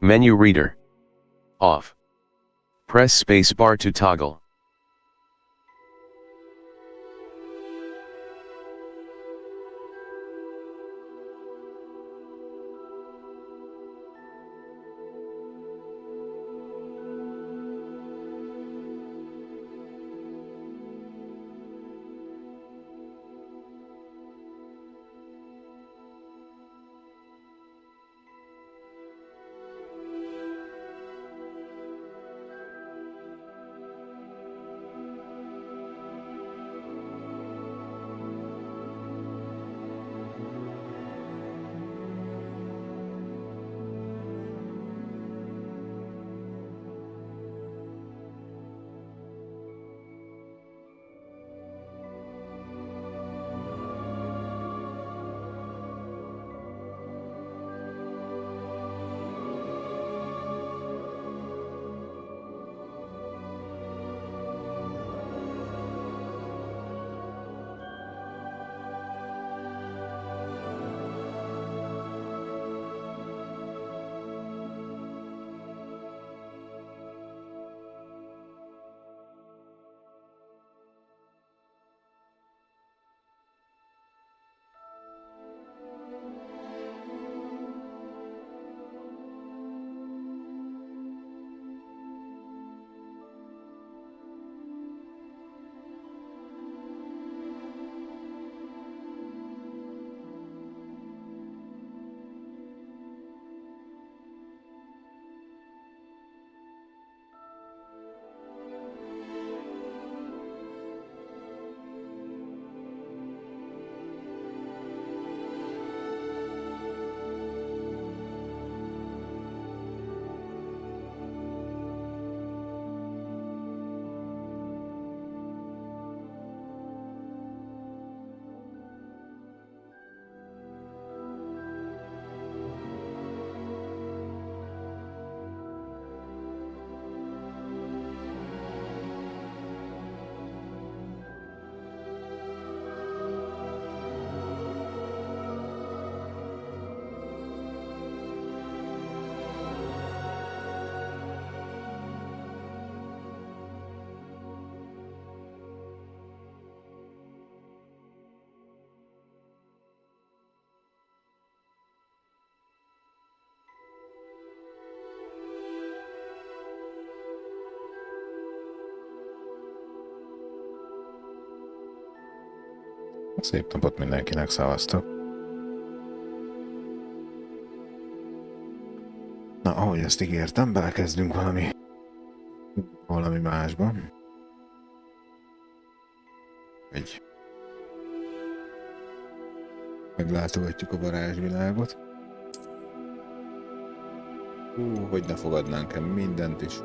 Menu reader. Off. Press spacebar to toggle. Szép napot mindenkinek, szavaztok! Na, ahogy ezt ígértem, belekezdünk valami másba. Egy meglátogatjuk a varázsvilágot. Hogy ne fogadnánk el mindent is.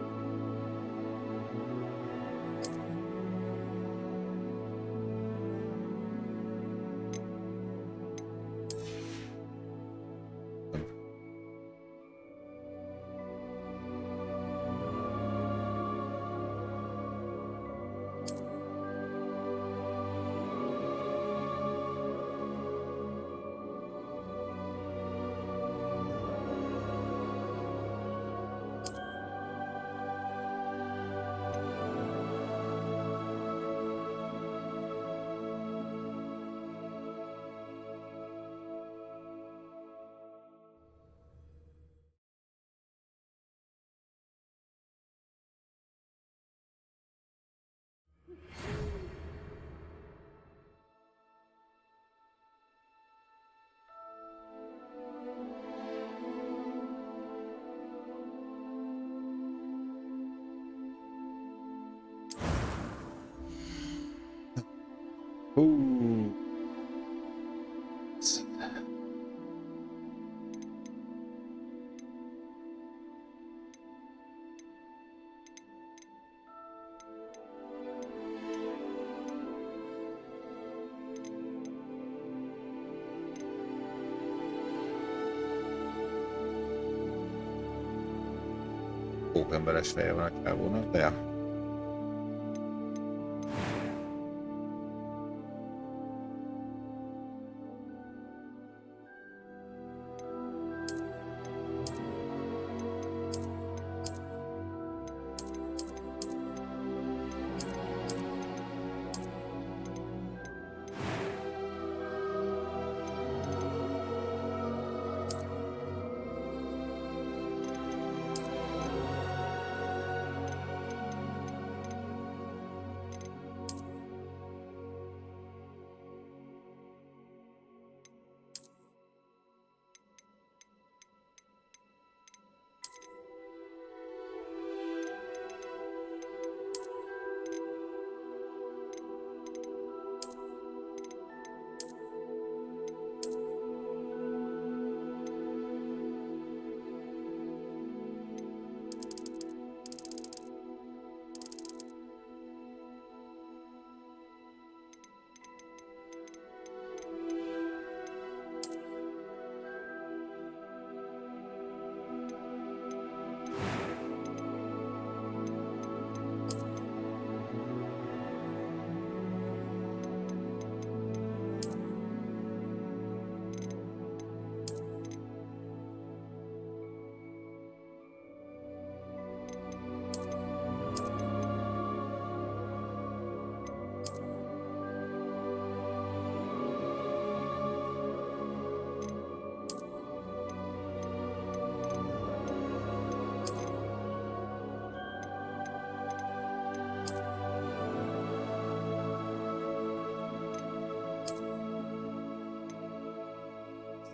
Pókemberes feje van a csávónak, de ja.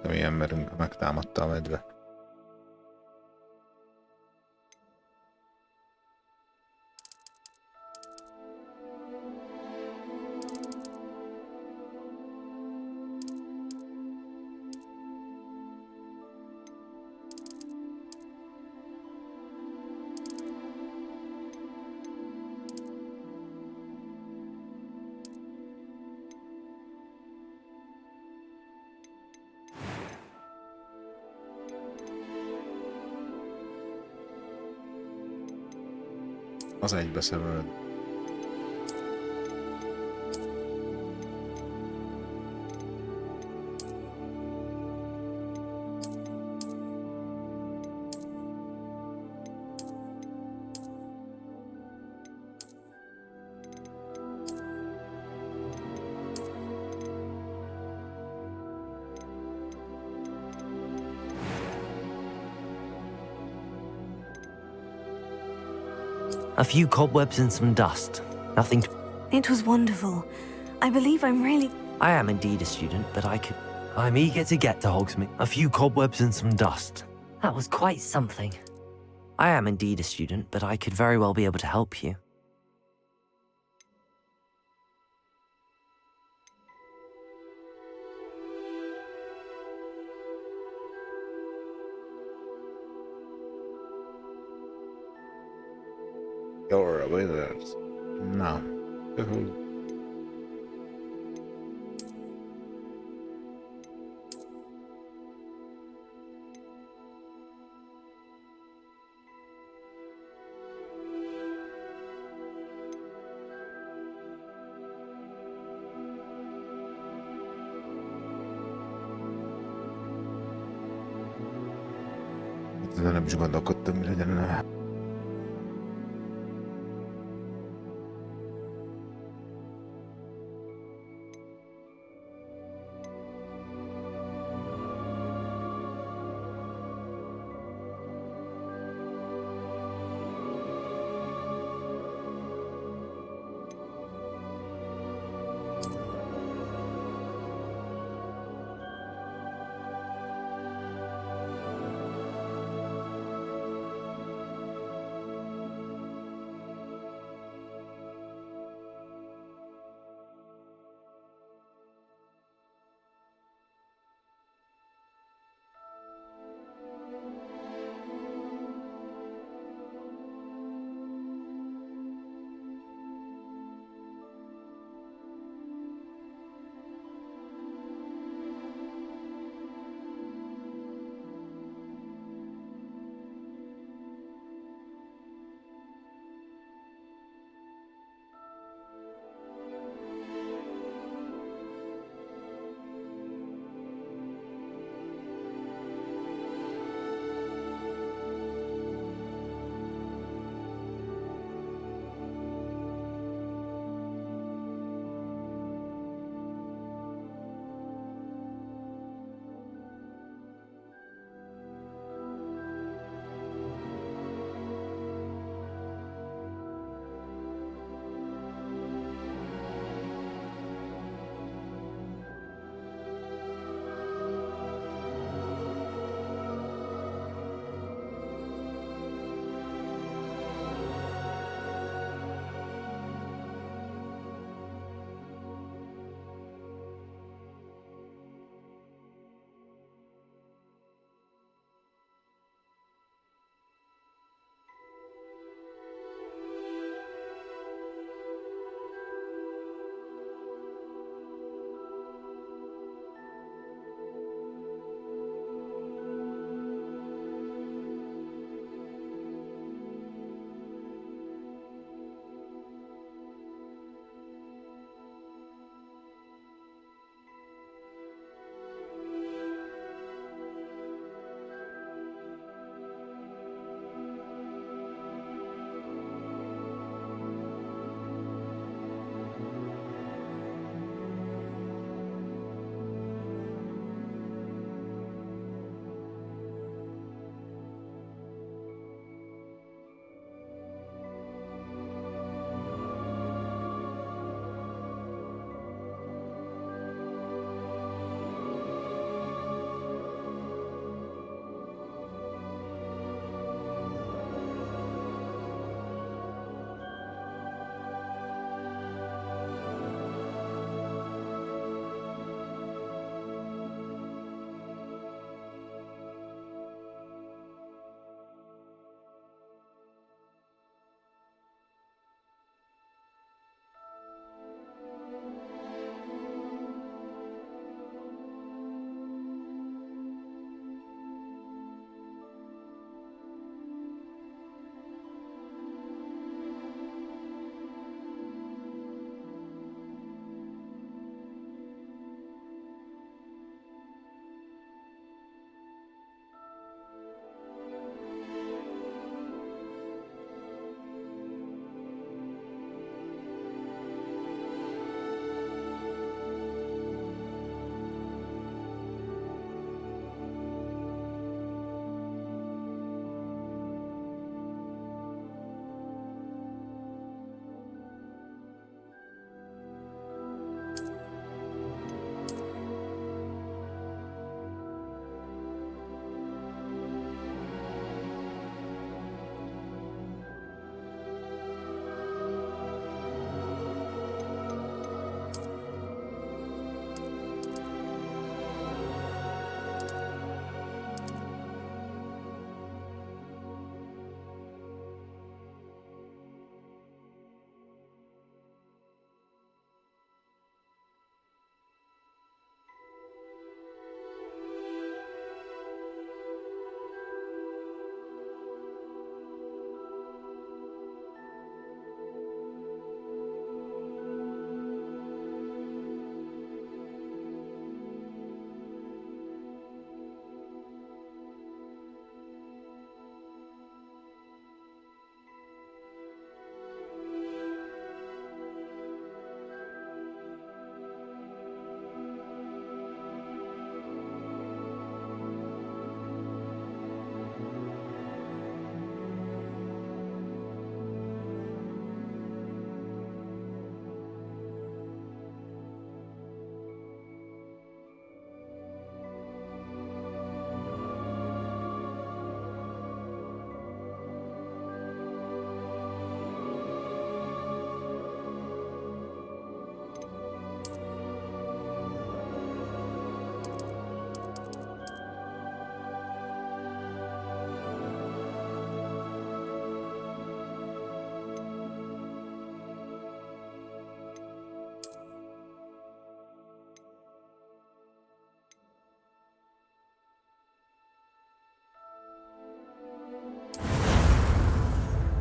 A mi emberünk megtámadta a medve. Az egybeszemöld. A few cobwebs and some dust. Nothing to... It was wonderful. I believe I'm really... I am indeed a student, but I'm eager to get to Hogsmeade. A few cobwebs and some dust. That was quite something. I am indeed a student, but I could very well be able to help you. You're a wizard. Na. Ezen nem is gondolkodtam, mi legyen a neve.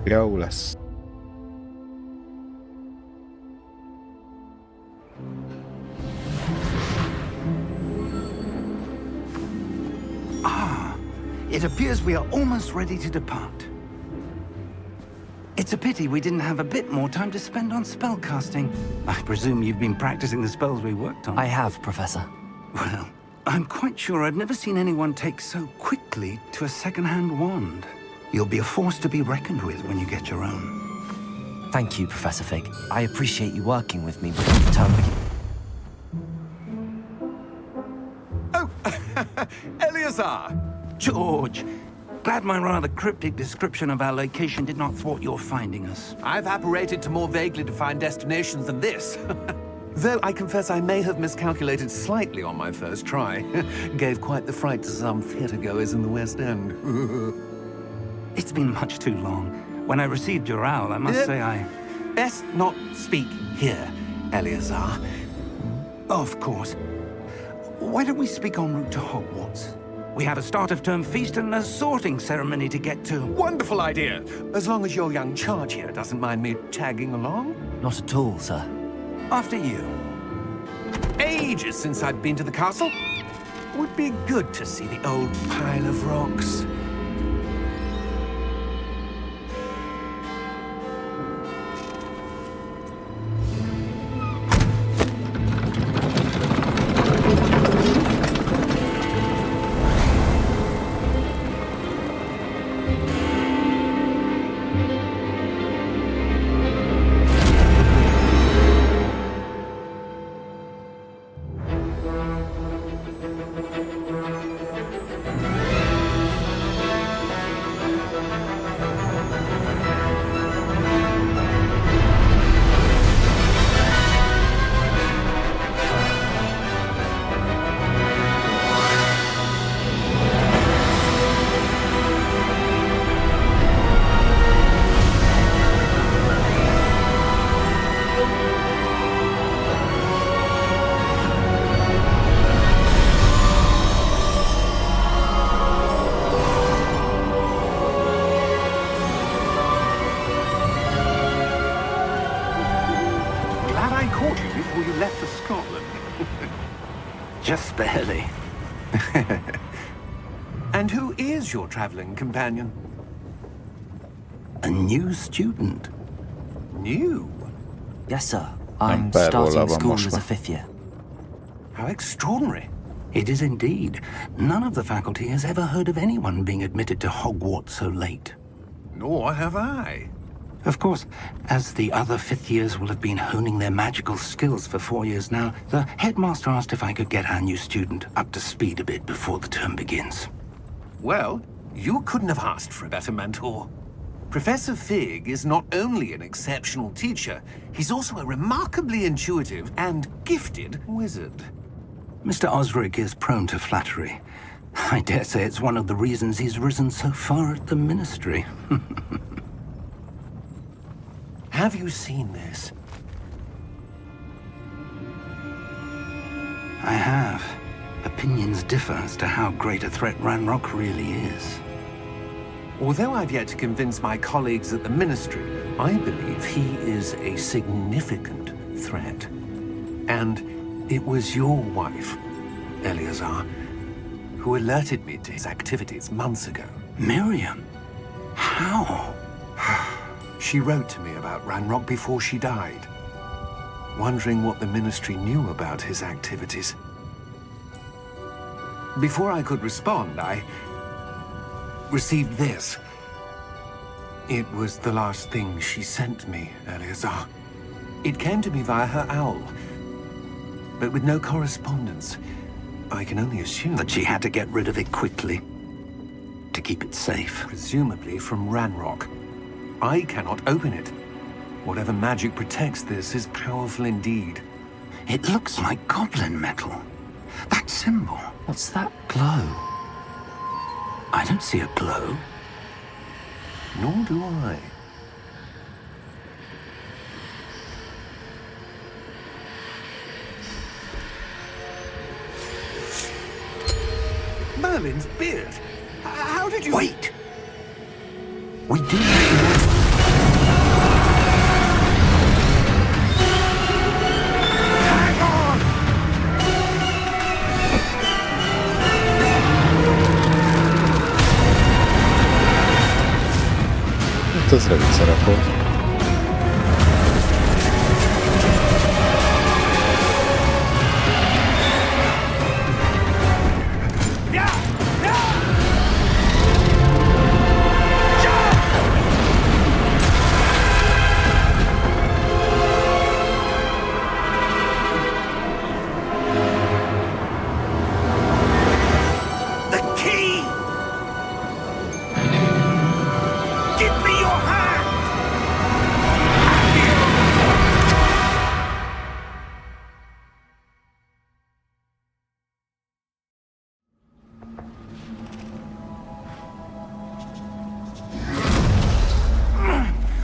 Jó lesz. It appears we are almost ready to depart. It's a pity we didn't have a bit more time to spend on spellcasting. I presume you've been practicing the spells we worked on. I have, Professor. Well, I'm quite sure I've never seen anyone take so quickly to a second-hand wand. You'll be a force to be reckoned with when you get your own. Thank you, Professor Fig. I appreciate you working with me before the term begins. Oh, Eleazar! George, glad my rather cryptic description of our location did not thwart your finding us. I've apparated to more vaguely defined destinations than this. Though I confess I may have miscalculated slightly on my first try. Gave quite the fright to some theatergoers in the West End. It's been much too long. When I received your owl, I must say I... Best not speak here, Eleazar. Of course. Why don't we speak en route to Hogwarts? We have a start-of-term feast and a sorting ceremony to get to. Wonderful idea! As long as your young charge here doesn't mind me tagging along. Not at all, sir. After you. Ages since I've been to the castle. Would be good to see the old pile of rocks. Just barely. And who is your traveling companion? A new student. New? Yes, sir. I'm Perro starting lava school mosca. as a fifth year. How extraordinary. It is indeed. None of the faculty has ever heard of anyone being admitted to Hogwarts so late. Nor have I. Of course, as the other fifth years will have been honing their magical skills for 4 years now, the headmaster asked if I could get our new student up to speed a bit before the term begins. Well, you couldn't have asked for a better mentor. Professor Fig is not only an exceptional teacher, he's also a remarkably intuitive and gifted wizard. Mr. Osric is prone to flattery. I dare say it's one of the reasons he's risen so far at the Ministry. Have you seen this? I have. Opinions differ as to how great a threat Ranrock really is. Although I've yet to convince my colleagues at the Ministry, I believe he is a significant threat. And it was your wife, Eleazar, who alerted me to his activities months ago. Miriam? How? She wrote to me about Ranrock before she died, wondering what the Ministry knew about his activities. Before I could respond, I received this. It was the last thing she sent me, Eleazar. It came to me via her owl, but with no correspondence. I can only assume That she had to get rid of it quickly to keep it safe. presumably from Ranrock. I cannot open it. Whatever magic protects this is powerful indeed. It looks like goblin metal. That symbol. What's that glow? I don't see a glow. Nor do I. Merlin's beard. How did you... Wait! We do need to... Hát ez rövid szerep volt. The key! Give me your hand!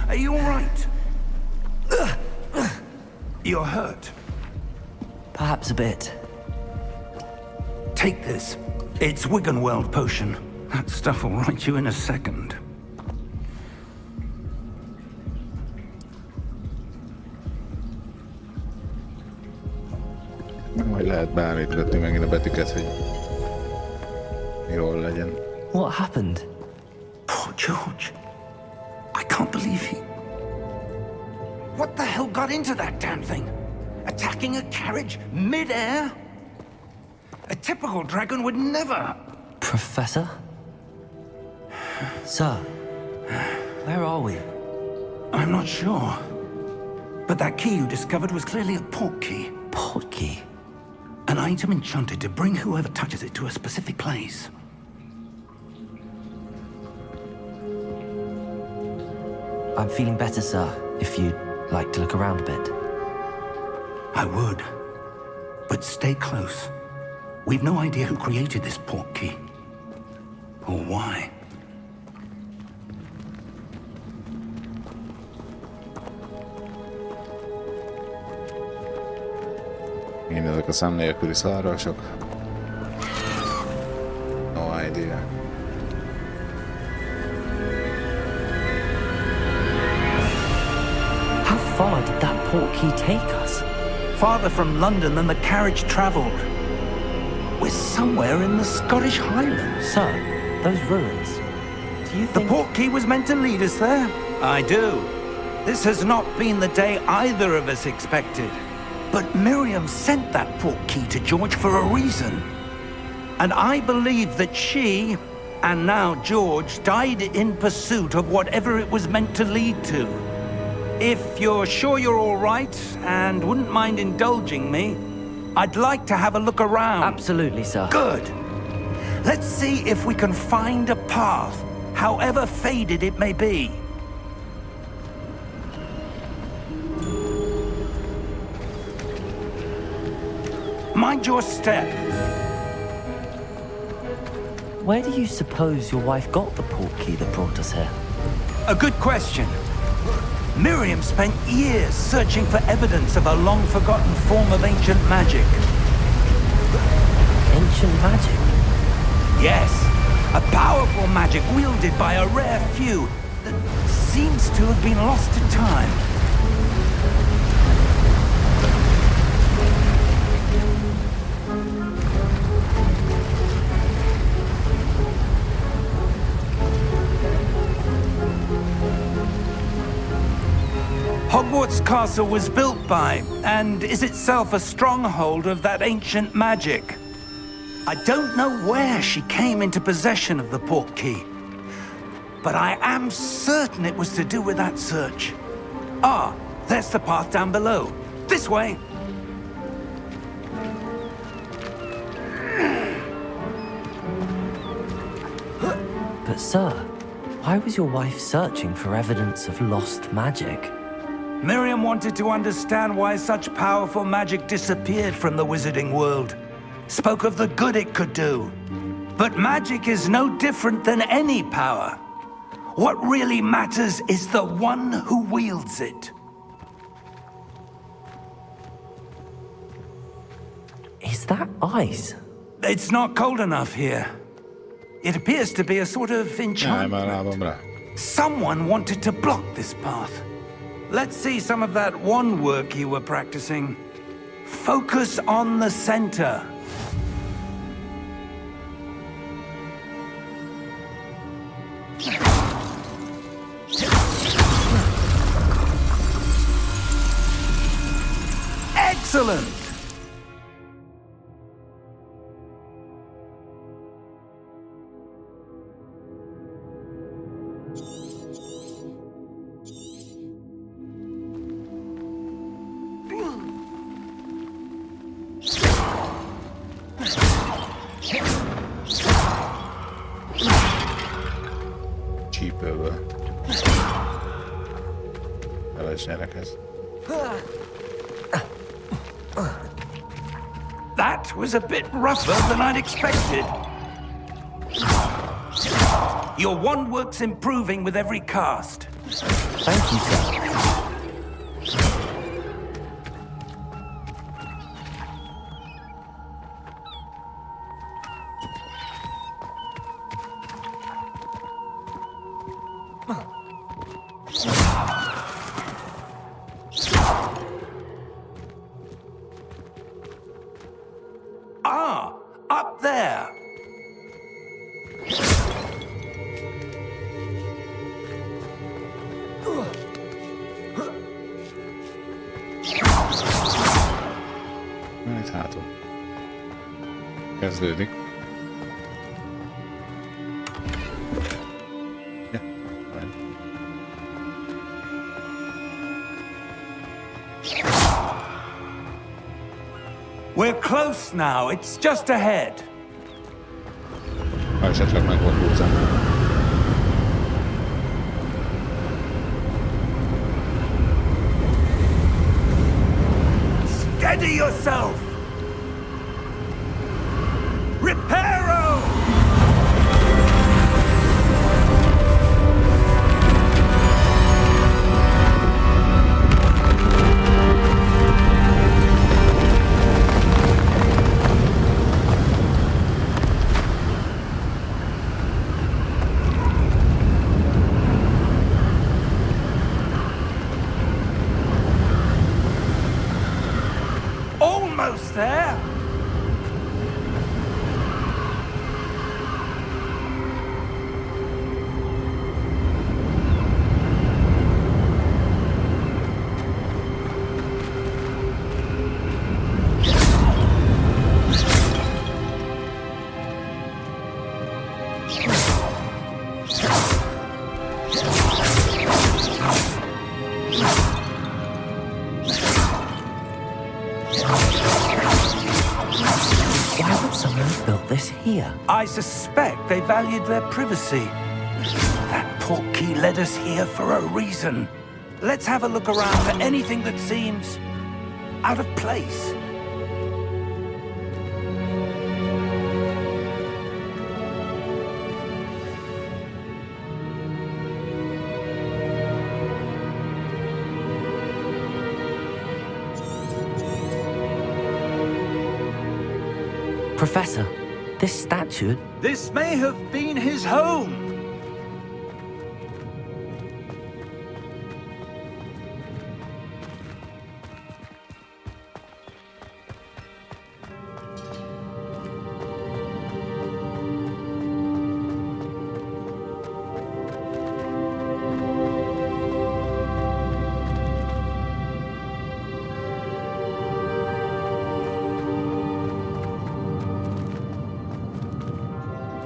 Are you all right? You're hurt. Perhaps a bit. Take this. It's Wiggenweld potion. That stuff will right you in a second. Majd lehet beállítgatni megint a betűket, hogy jól legyen. What happened? Poor George. I can't believe he... What the hell got into that damn thing? Attacking a carriage mid-air? A typical dragon would never... Professor? Sir, where are we? I'm not sure. But that key you discovered was clearly a port key. Port key? An item enchanted to bring whoever touches it to a specific place. I'm feeling better, sir, if you'd like to look around a bit. I would. But stay close. We've no idea who created this port key. Or why. Én ezek a szám nélküli szarvasok. No idea. How far did that port key take us? Farther from London than the carriage traveled. We're somewhere in the Scottish Highlands. Sir, those ruins. Do you The think... port key was meant to lead us there? I do. This has not been the day either of us expected. But Miriam sent that port key to George for a reason. And I believe that she, and now George, died in pursuit of whatever it was meant to lead to. If you're sure you're all right, and wouldn't mind indulging me, I'd like to have a look around. Absolutely, sir. Good. Let's see if we can find a path, however faded it may be. Mind your step. Where do you suppose your wife got the port key that brought us here? A good question. Miriam spent years searching for evidence of a long-forgotten form of ancient magic. Ancient magic? Yes, a powerful magic wielded by a rare few that seems to have been lost to time. Hogwarts Castle was built by, and is itself a stronghold of that ancient magic. I don't know where she came into possession of the port key, but I am certain it was to do with that search. Ah, there's the path down below. This way. But sir, why was your wife searching for evidence of lost magic? Miriam wanted to understand why such powerful magic disappeared from the wizarding world. Spoke of the good it could do. But magic is no different than any power. What really matters is the one who wields it. Is that ice? It's not cold enough here. It appears to be a sort of Jaj, már enchantment. lábam rá. Someone wanted to block this path. Let's see some of that wand work you were practicing. Focus on the center. Excellent! Csípőből. Felesnyerekhez. That was a bit rougher than I'd expected. Your wand work's improving with every cast. Thank you, sir. Ah, up there. Van itt hátul. Kezdődik. Ja, van. We're close now. It's just ahead. Ha esetleg meg volt húzva. Steady yourself! Reparo! Almost there! Why would someone have built this here? I suspect they valued their privacy. That portkey led us here for a reason. Let's have a look around for anything that seems out of place. Professor, this statue... This may have been his home.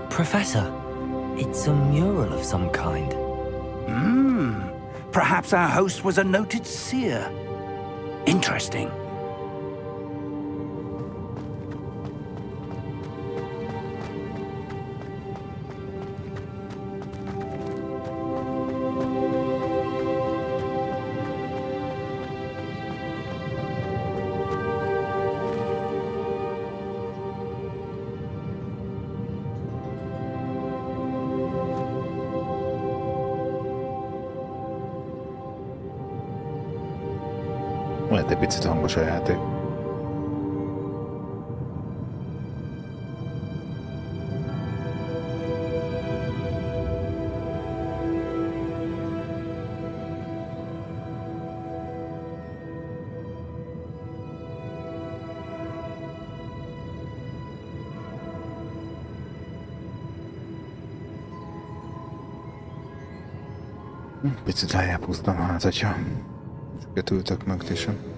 Professor, it's a mural of some kind. Perhaps our host was a noted seer. Interesting. Lehet egy picit hangos a játék. Picit lejjebb húztam, hát hogyha sokat ültök meg, tisem.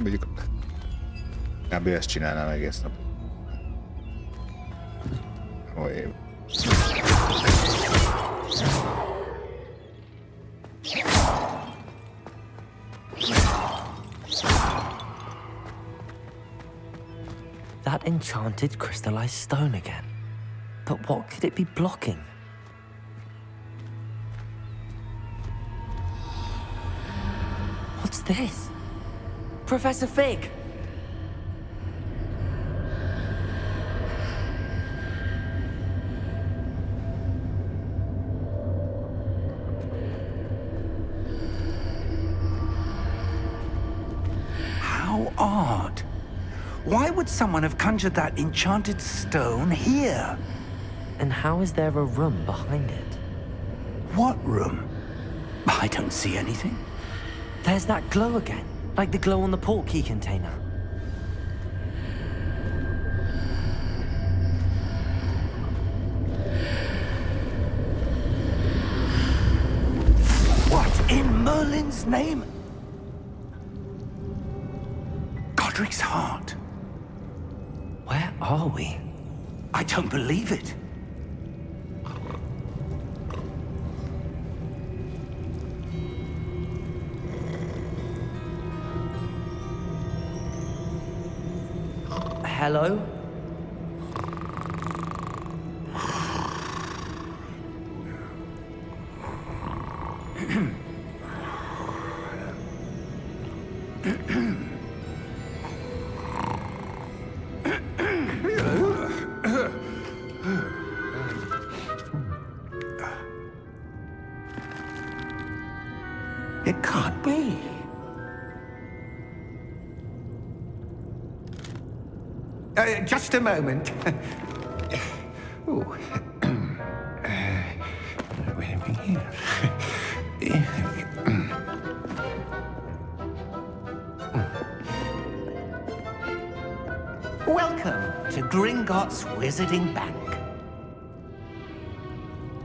Mondjuk kb. Ezt csinálnám egész nap. Oly. That enchanted crystallized stone again. But what could it be blocking? What's this? Professor Fig! How odd. Why would someone have conjured that enchanted stone here? And how is there a room behind it? What room? I don't see anything. There's that glow again, like the glow on the portkey container. What in Merlin's name? Godric's heart. Where are we? I don't believe it. Hello? It can't be. Just a moment. Oh. Wait a minute here. Welcome to Gringotts Wizarding Bank.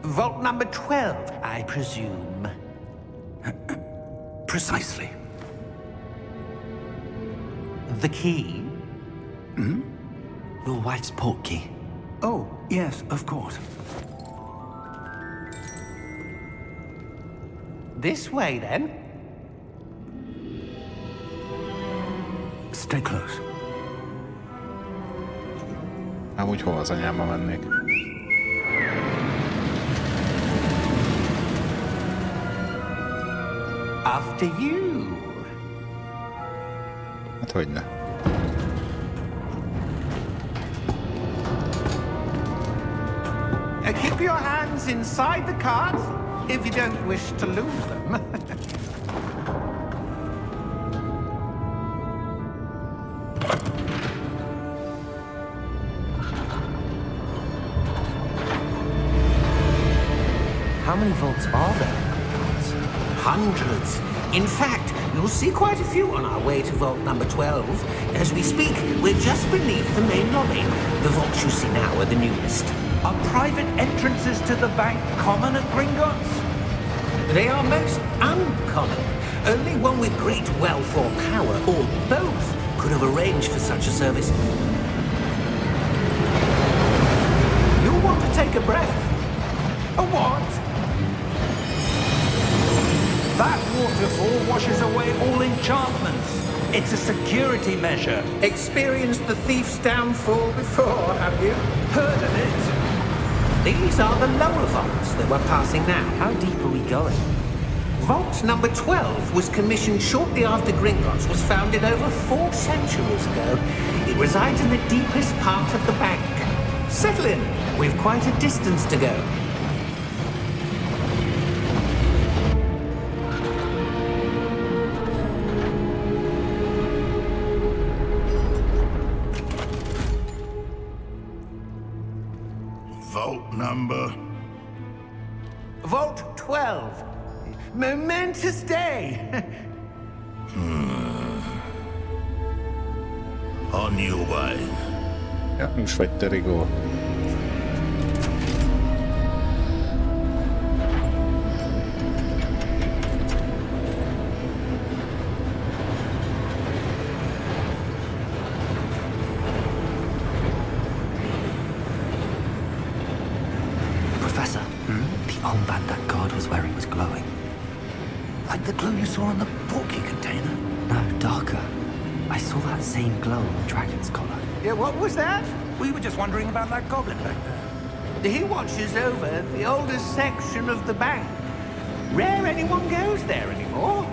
Vault number 12, I presume. Precisely. The key? Your wife's portkey. Oh, yes, of course. This way, then. Stay close. Amúgy hol az anyámba mennék? After you. Hát hogyne. Keep your hands inside the cards if you don't wish to lose them. How many vaults are there in Gringotts? Hundreds. In fact, you'll see quite a few on our way to vault number 12. As we speak, we're just beneath the main lobby. The vaults you see now are the newest. Are private entrances to the bank common at Gringotts? They are most uncommon. Only one with great wealth or power, or both, could have arranged for such a service. You'll want to take a breath. A what? That waterfall washes away all enchantments. It's a security measure. Experienced the thief's downfall before, have you? Heard of it? These are the lower vaults that we're passing now. How deep are we going? Vault number 12 was commissioned shortly after Gringotts was founded over 4 centuries ago. It resides in the deepest part of the bank. Settle in. We've quite a distance to go. Vault number? Vault 12. Momentous day. On your way. Ja, most vagy te, Rigó. you saw on the portkey container? No, darker. I saw that same glow on the dragon's collar. Yeah, what was that? We were just wondering about that goblin back there. He watches over the oldest section of the bank. Rare anyone goes there anymore.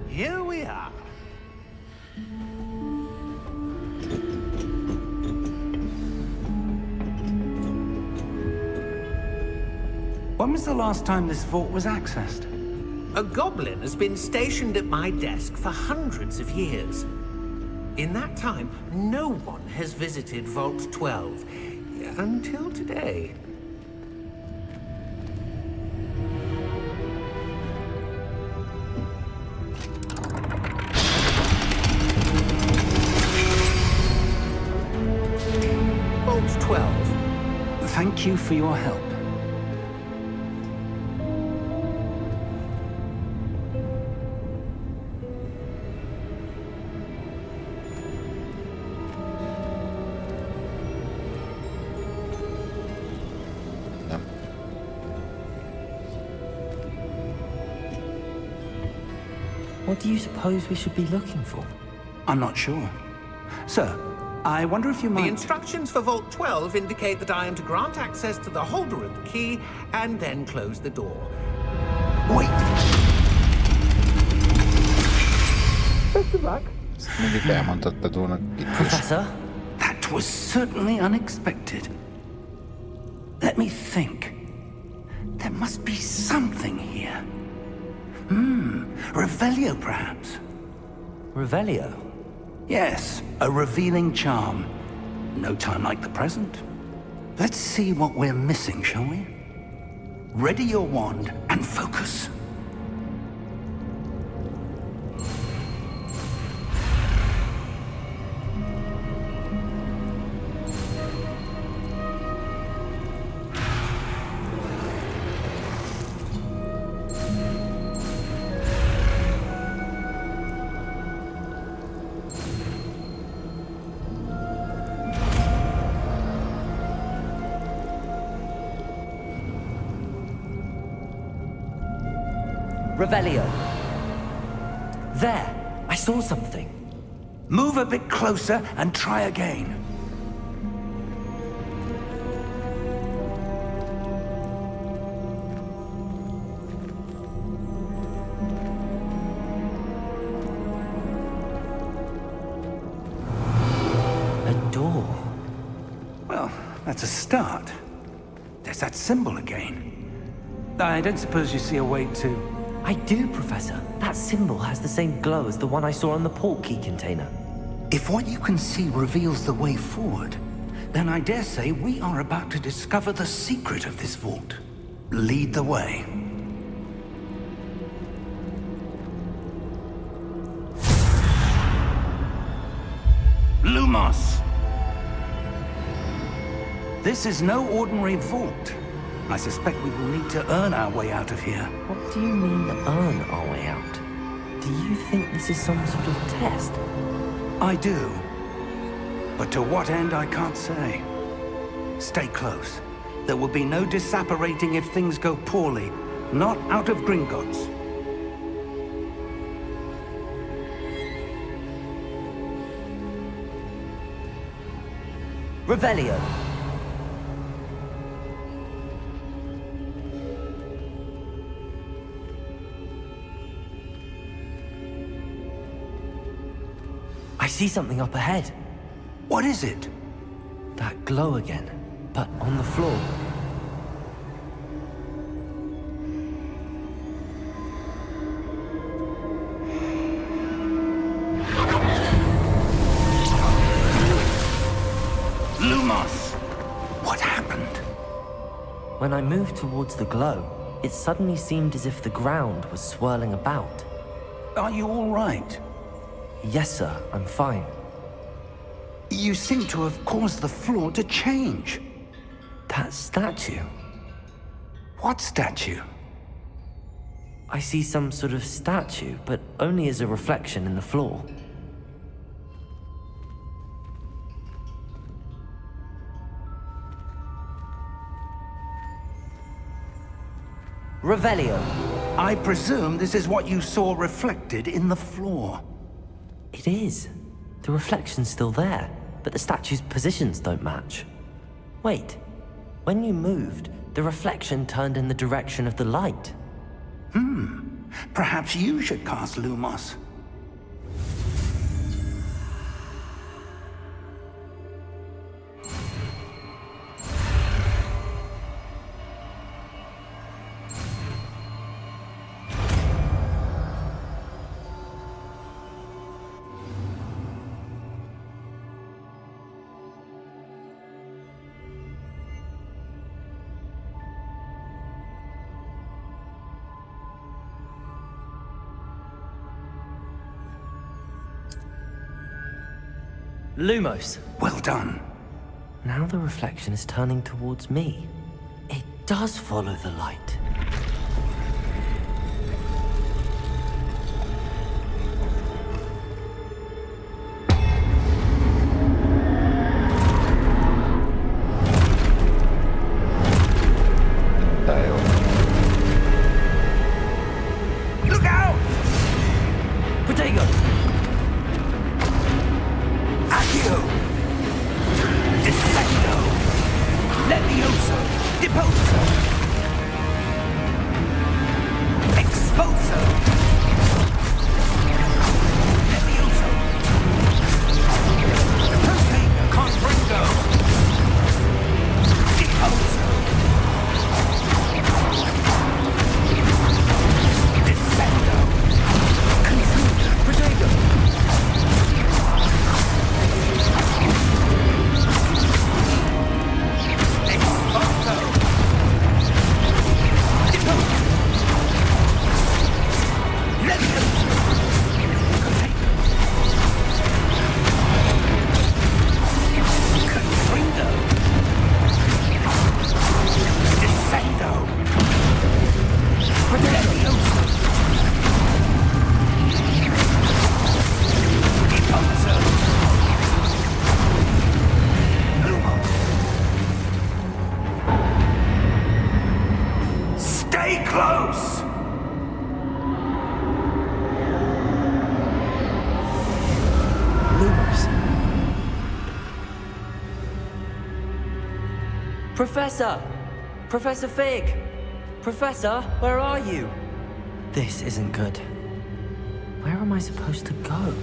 Here we are. When was the last time this vault was accessed? A goblin has been stationed at my desk for hundreds of years. In that time, no one has visited Vault 12 until today. Vault 12. Thank you for your help. What do you suppose we should be looking for? I'm not sure. Sir, I wonder if you The might... instructions for Vault 12 indicate that I am to grant access to the holder of the key and then close the door. Wait! Best of luck. Mindig elmondhattad volna itt is. Professor? That was certainly unexpected. Let me think. There must be something here. Revelio, perhaps? Revelio? Yes, a revealing charm. No time like the present. Let's see what we're missing, shall we? Ready your wand and focus. Revelio. There! I saw something. Move a bit closer and try again. A door. Well, that's a start. There's that symbol again. I don't suppose you see a way to... I do, Professor. That symbol has the same glow as the one I saw on the portkey container. If what you can see reveals the way forward, then I dare say we are about to discover the secret of this vault. Lead the way. Lumos! This is no ordinary vault. I suspect we will need to earn our way out of here. What do you mean, earn our way out? Do you think this is some sort of test? I do. But to what end, I can't say. Stay close. There will be no disapparating if things go poorly. Not out of Gringotts. Revelio. I see something up ahead. What is it? That glow again, but on the floor. Lumos! What happened? When I moved towards the glow, it suddenly seemed as if the ground was swirling about. Are you all right? Yes, sir, I'm fine. You seem to have caused the floor to change. That statue. What statue? I see some sort of statue, but only as a reflection in the floor. Revelio. I presume this is what you saw reflected in the floor. It is. The reflection's still there, but the statue's positions don't match. Wait. When you moved, the reflection turned in the direction of the light. Perhaps you should cast Lumos. Lumos. Well done. Now the reflection is turning towards me. It does follow the light. Dai, oh. Look out! Protego! Accio! Descendo! Levioso! Deposo! Exposo! Levioso! Protego! Confringo! Deposo! Descendo! Confundo! Protego! Exposo! Deposo! Levioso! Protego! Confringo! Descendo! Levioso! Deposo! Lumos! Stay close! Lumos. Professor! Professor Fig! Professor, where are you? This isn't good. Where am I supposed to go?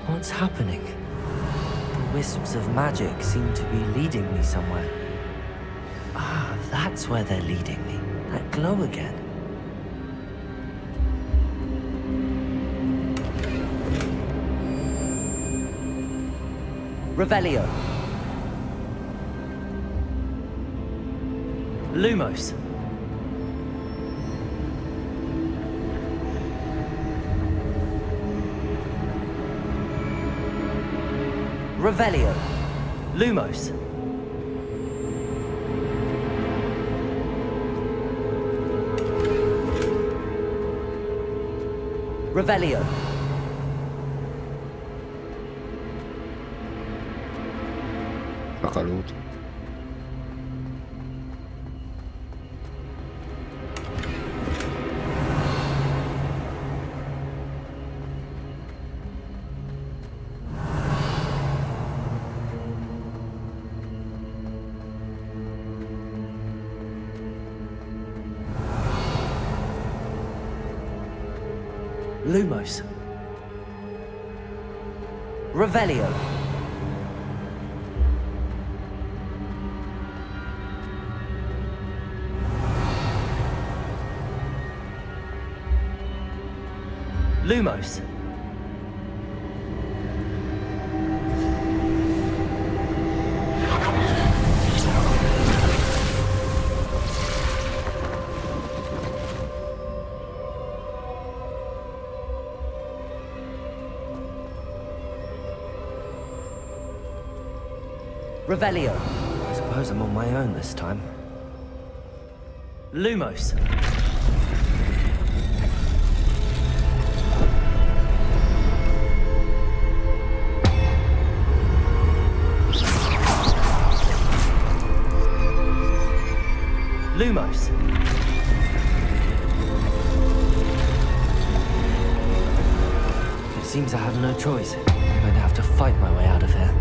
What's happening? The wisps of magic seem to be leading me somewhere. Ah, that's where they're leading me. That glow again. Revelio. Lumos. Revelio. Lumos. Revelio. Rakalut. Lumos. Revelio. Lumos. Revelio. I suppose I'm on my own this time. Lumos. Lumos. Lumos. It seems I have no choice. I'm going to have to fight my way out of here.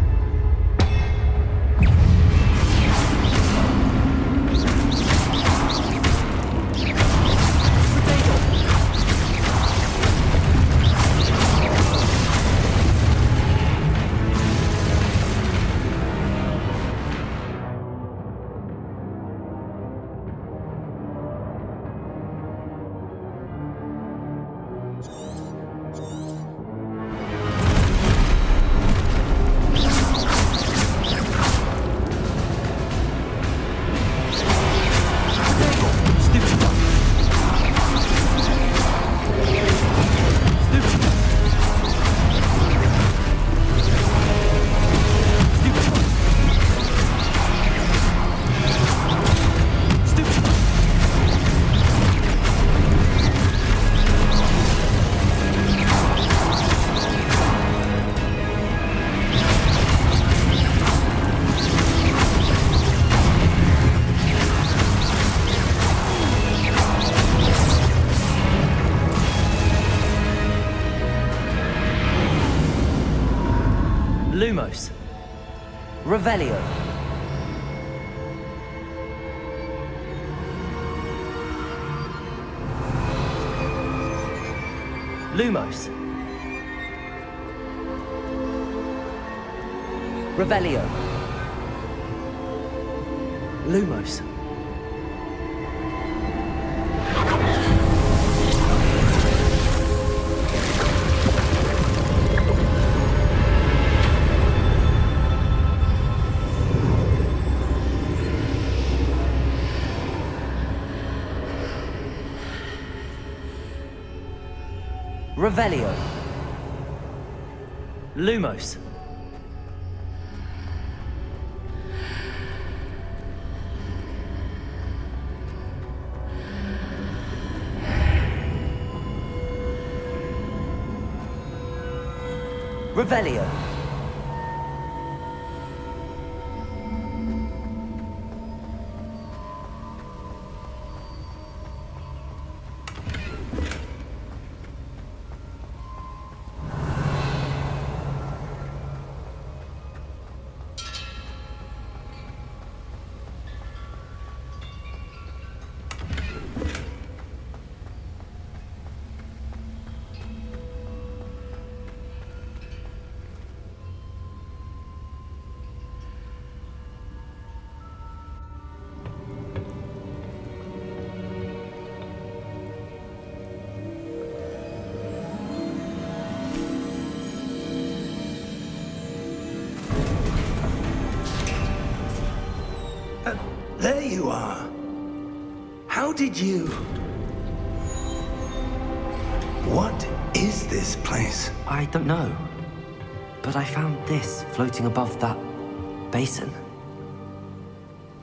Lumos. Revelio. Lumos. Revelio. Lumos. Revelio. Lumos. Revelio. There you are. How did you... What is this place? I don't know. But I found this floating above that basin.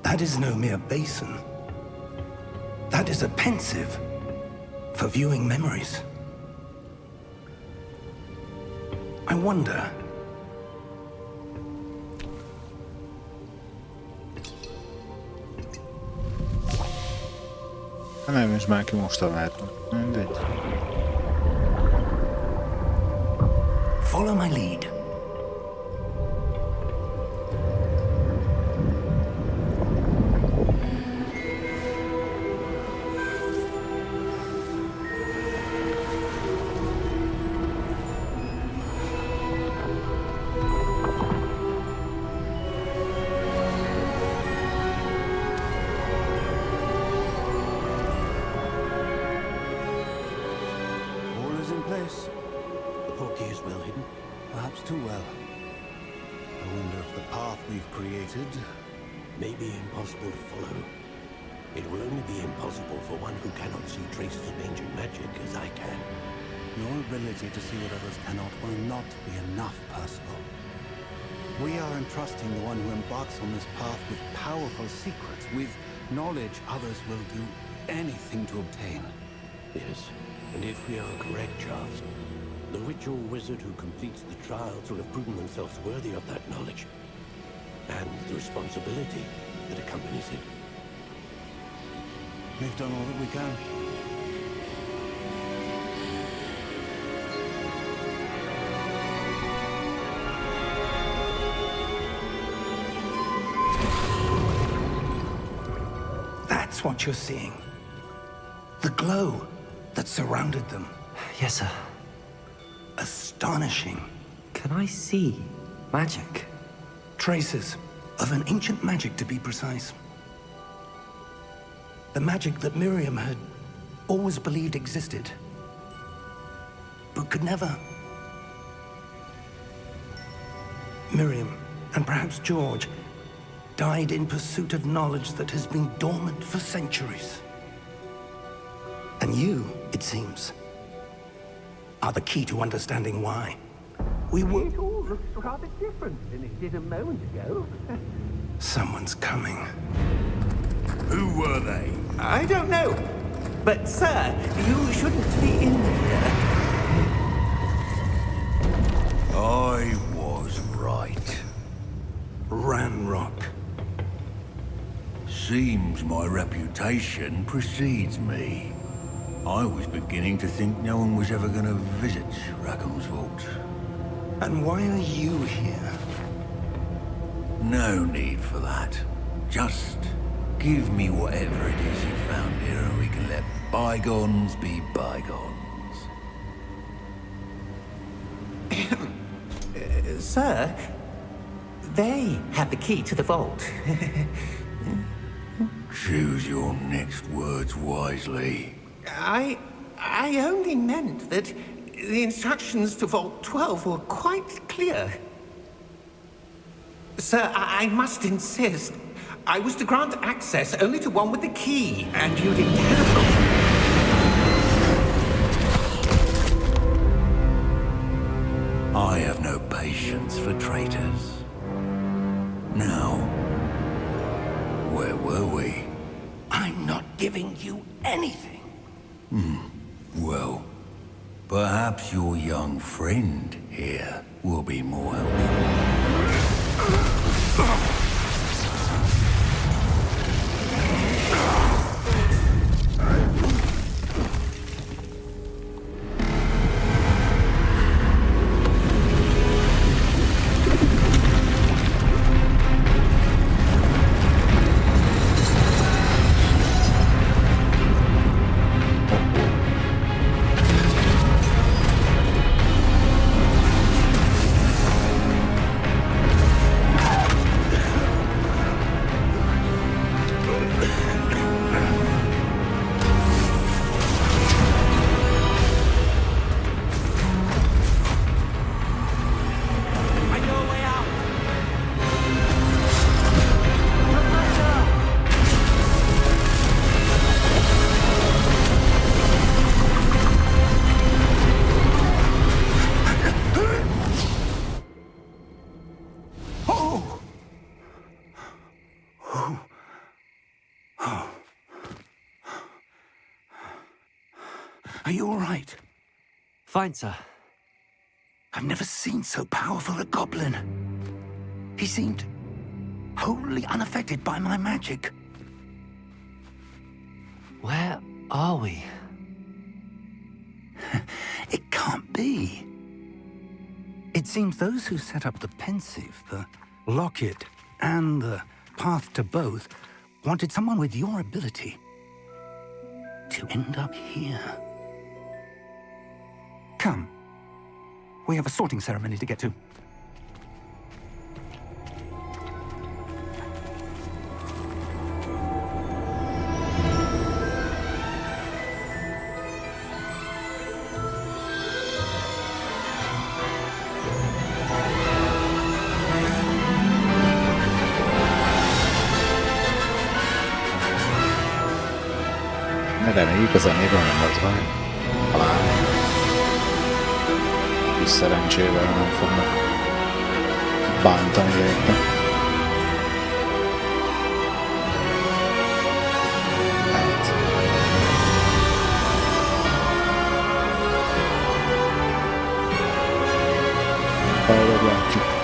That is no mere basin. That is a pensive for viewing memories. I wonder... Nem is már ki most a vártnak. Mindegy. Follow my lead. May be impossible to follow. It will only be impossible for one who cannot see traces of ancient magic as I can. Your ability to see what others cannot will not be enough, Percival. We are entrusting the one who embarks on this path with powerful secrets, with knowledge others will do anything to obtain. Yes, and if we are correct, Charles, the witch or wizard who completes the trials will have proven themselves worthy of that knowledge. And the responsibility that accompanies it. We've done all that we can. That's what you're seeing. The glow that surrounded them. Yes, sir. Astonishing. Can I see magic? Traces of an ancient magic, to be precise. The magic that Miriam had always believed existed, but could never. Miriam, and perhaps George, died in pursuit of knowledge that has been dormant for centuries. And you, it seems, are the key to understanding why. We were... It all looks rather different than it did a moment ago. Someone's coming. Who were they? I don't know. But, sir, you shouldn't be in here. I was right. Ranrock. Seems my reputation precedes me. I was beginning to think no one was ever going to visit Rackham's vault. And why are you here? No need for that. Just give me whatever it is you found here and we can let bygones be bygones. Sir, they have the key to the vault. Choose your next words wisely. I only meant that the instructions to Vault 12 were quite clear. Sir, I must insist. I was to grant access only to one with the key, and you didn't have them. I have no patience for traitors. Now, where were we? I'm not giving you anything. Well, perhaps your young friend here will be more helpful. Are you all right? Fine, sir. I've never seen so powerful a goblin. He seemed wholly unaffected by my magic. Where are we? It can't be. It seems those who set up the pensive, the locket, and the path to both wanted someone with your ability to end up here. Come. We have a sorting ceremony to get to. Reméljük a zenéről nem lesz baj. Talán kis szerencsével nem fognak bántani érte. Hát. Előbb látjuk.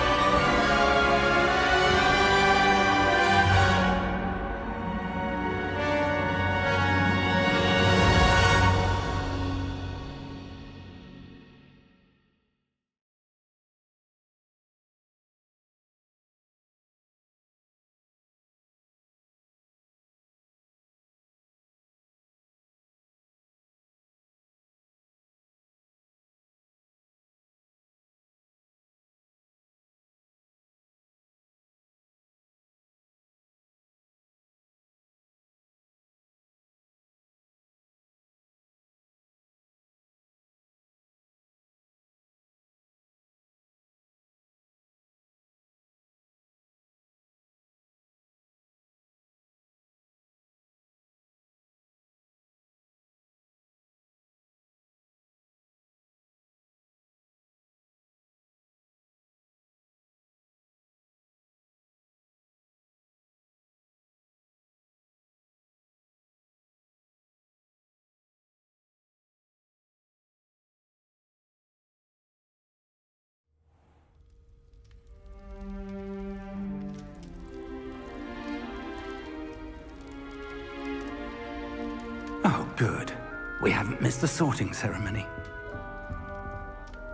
Good. We haven't missed the sorting ceremony.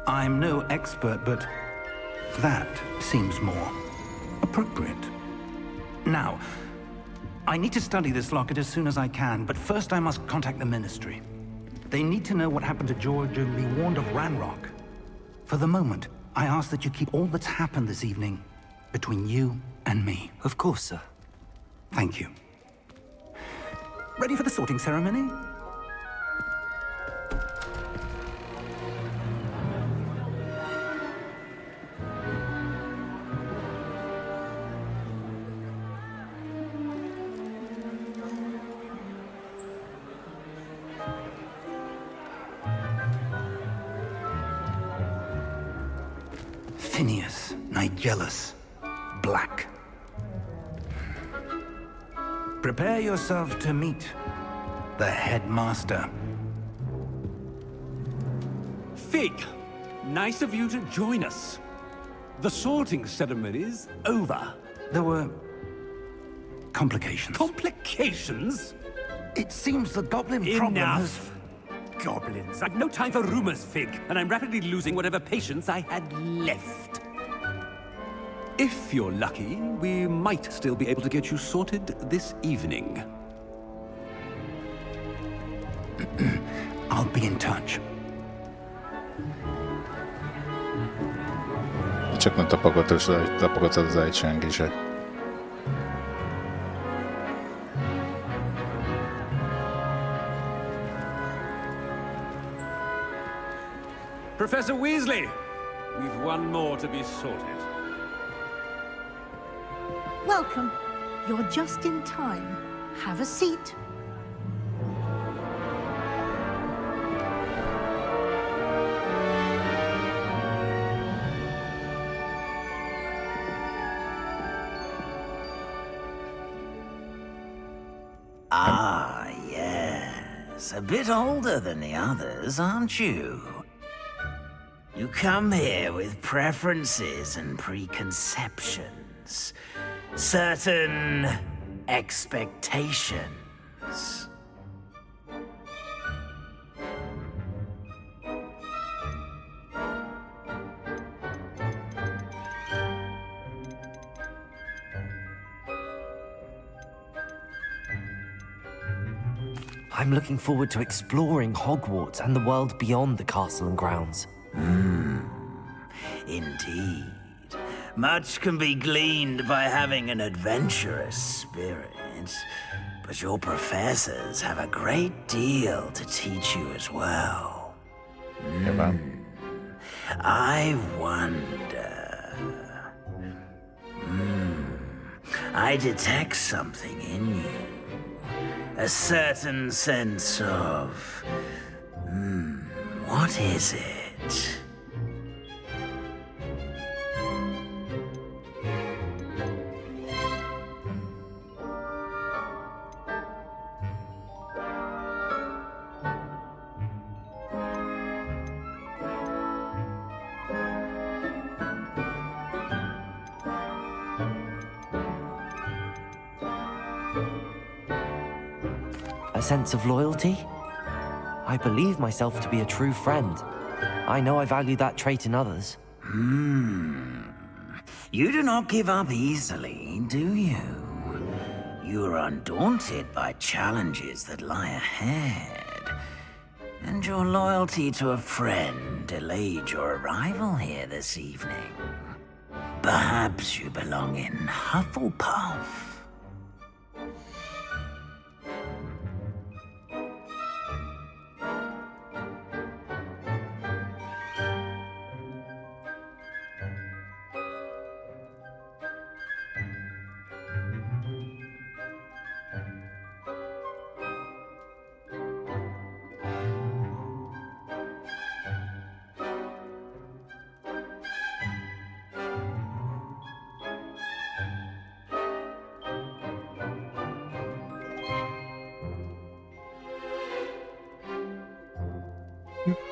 I'm no expert, but that seems more appropriate. Now, I need to study this locket as soon as I can, but first I must contact the Ministry. They need to know what happened to George and be warned of Ranrock. For the moment, I ask that you keep all that's happened this evening between you and me. Of course, sir. Thank you. Ready for the sorting ceremony? Phineas, Nigellus, Black. Prepare yourself to meet the headmaster. Fig, nice of you to join us. The sorting ceremony's over. There were complications. Complications? It seems the goblin problem has... Enough! Goblins. I've no time for rumors, Fig, and I'm rapidly losing whatever patience I had left. If you're lucky, we might still be able to get you sorted this evening. I'll be in touch. Csak nem tapogatod az ejtsengések. Professor Weasley, we've one more to be sorted. Welcome. You're just in time. Have a seat. Ah, yes. A bit older than the others, aren't you? You come here with preferences and preconceptions. Certain expectations. I'm looking forward to exploring Hogwarts and the world beyond the castle and grounds. Indeed. Much can be gleaned by having an adventurous spirit, but your professors have a great deal to teach you as well. I wonder... I detect something in you. A certain sense of... what is it? A sense of loyalty? I believe myself to be a true friend. I know I value that trait in others. You do not give up easily, do you? You are undaunted by challenges that lie ahead. And your loyalty to a friend delayed your arrival here this evening. Perhaps you belong in Hufflepuff.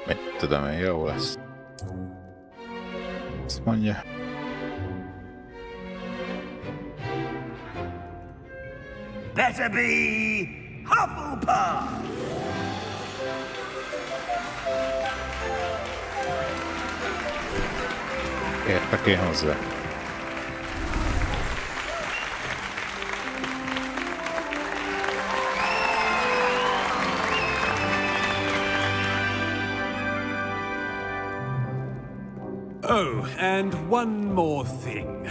Mit tudom én, jó lesz. Azt mondja. Better be Hufflepuff! Értek én hozzá. Oh, and one more thing.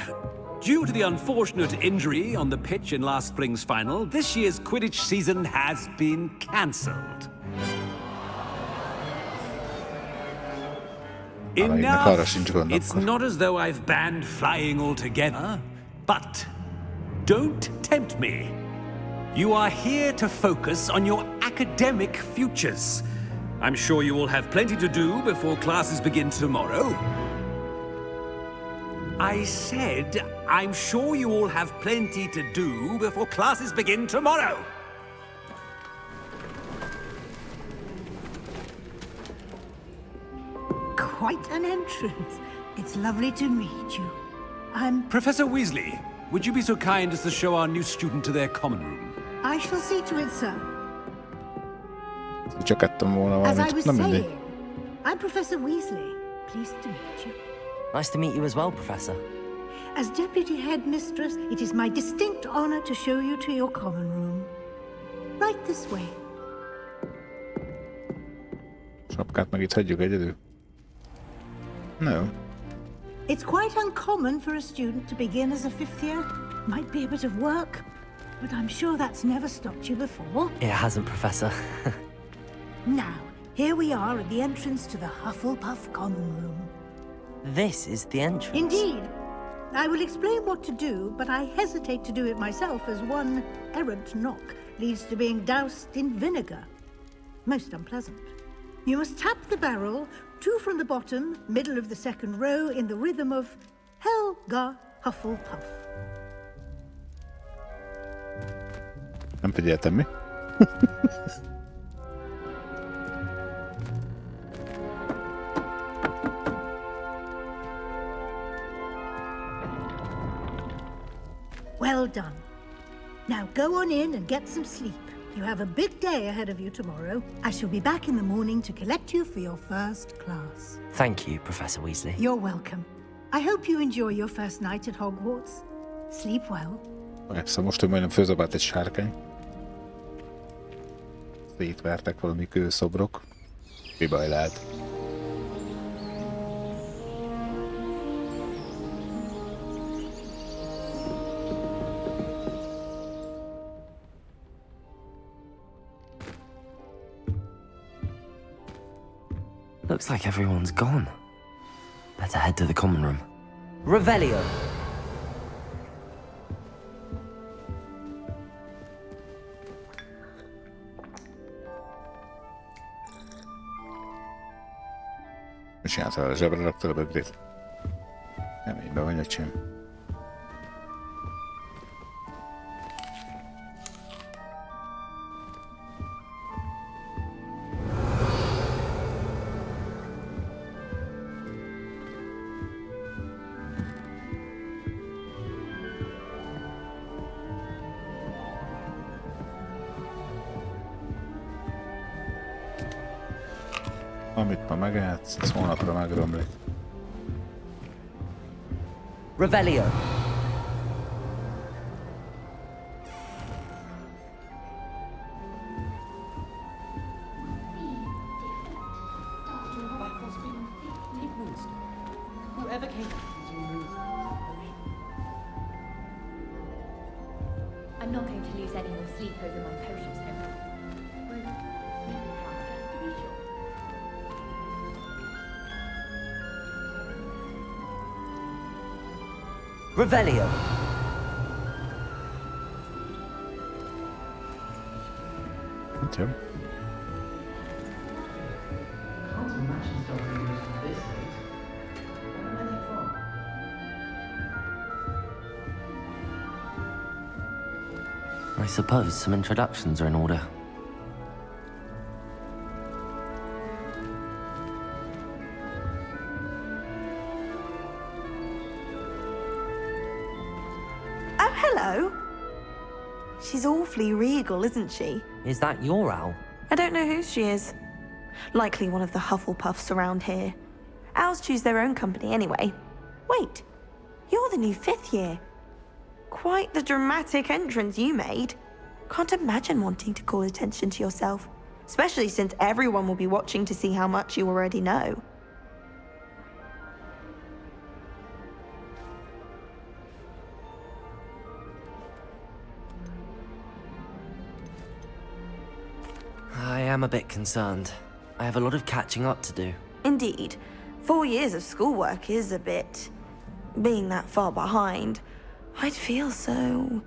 Due to the unfortunate injury on the pitch in last spring's final, this year's Quidditch season has been cancelled. Enough! It's not as though I've banned flying altogether, but don't tempt me. You are here to focus on your academic futures. I'm sure you will have plenty to do before classes begin tomorrow. I said, I'm sure you all have plenty to do before classes begin tomorrow. Quite an entrance. It's lovely to meet you. I'm... Professor Weasley, would you be so kind as to show our new student to their common room? I shall see to it, sir. Csak ettem volna As I valamit, was nem mindegy. saying, I'm Professor Weasley. Pleased to meet you. Nice to meet you as well, Professor. As Deputy Headmistress, it is my distinct honor to show you to your common room. Right this way. Sapkát meg itt hagyjuk egyedül. No. It's quite uncommon for a student to begin as a fifth year. Might be a bit of work, but I'm sure that's never stopped you before. It hasn't, Professor. Now, here we are at the entrance to the Hufflepuff common room. This is the entrance. Indeed. I will explain what to do, but I hesitate to do it myself as one errant knock leads to being doused in vinegar. Most unpleasant. You must tap the barrel, 2 from the bottom, middle of the second row, in the rhythm of Helga Hufflepuff. Nem figyeltem mi? Well done. Now go on in and get some sleep. You have a big day ahead of you tomorrow. I shall be back in the morning to collect you for your first class. Thank you, Professor Weasley. You're welcome. I hope you enjoy your first night at Hogwarts. Sleep well. Persze, most, hogy majdnem főzabált egy sárkány. Szétvertek valami kőszobrok. Mi baj lehet? Looks like everyone's gone. Better head to the common room. Revelio! Most csináltál a zsebre, raktad a bögrét. Nem így be vagy, öcsém. Amit ma megehetsz, az holnapra megromlik. Revelio! Whoever came I'm not going to lose any more sleep over my potions, no. Revelio! Jó. I suppose some introductions are in order. Oh, hello. She's awfully regal, isn't she? Is that your owl? I don't know who she is. Likely one of the Hufflepuffs around here. Owls choose their own company anyway. Wait, you're the new 5th year. Quite the dramatic entrance you made. Can't imagine wanting to call attention to yourself, especially since everyone will be watching to see how much you already know. I am a bit concerned. I have a lot of catching up to do. Indeed. 4 years of schoolwork is a bit... Being that far behind, I'd feel so...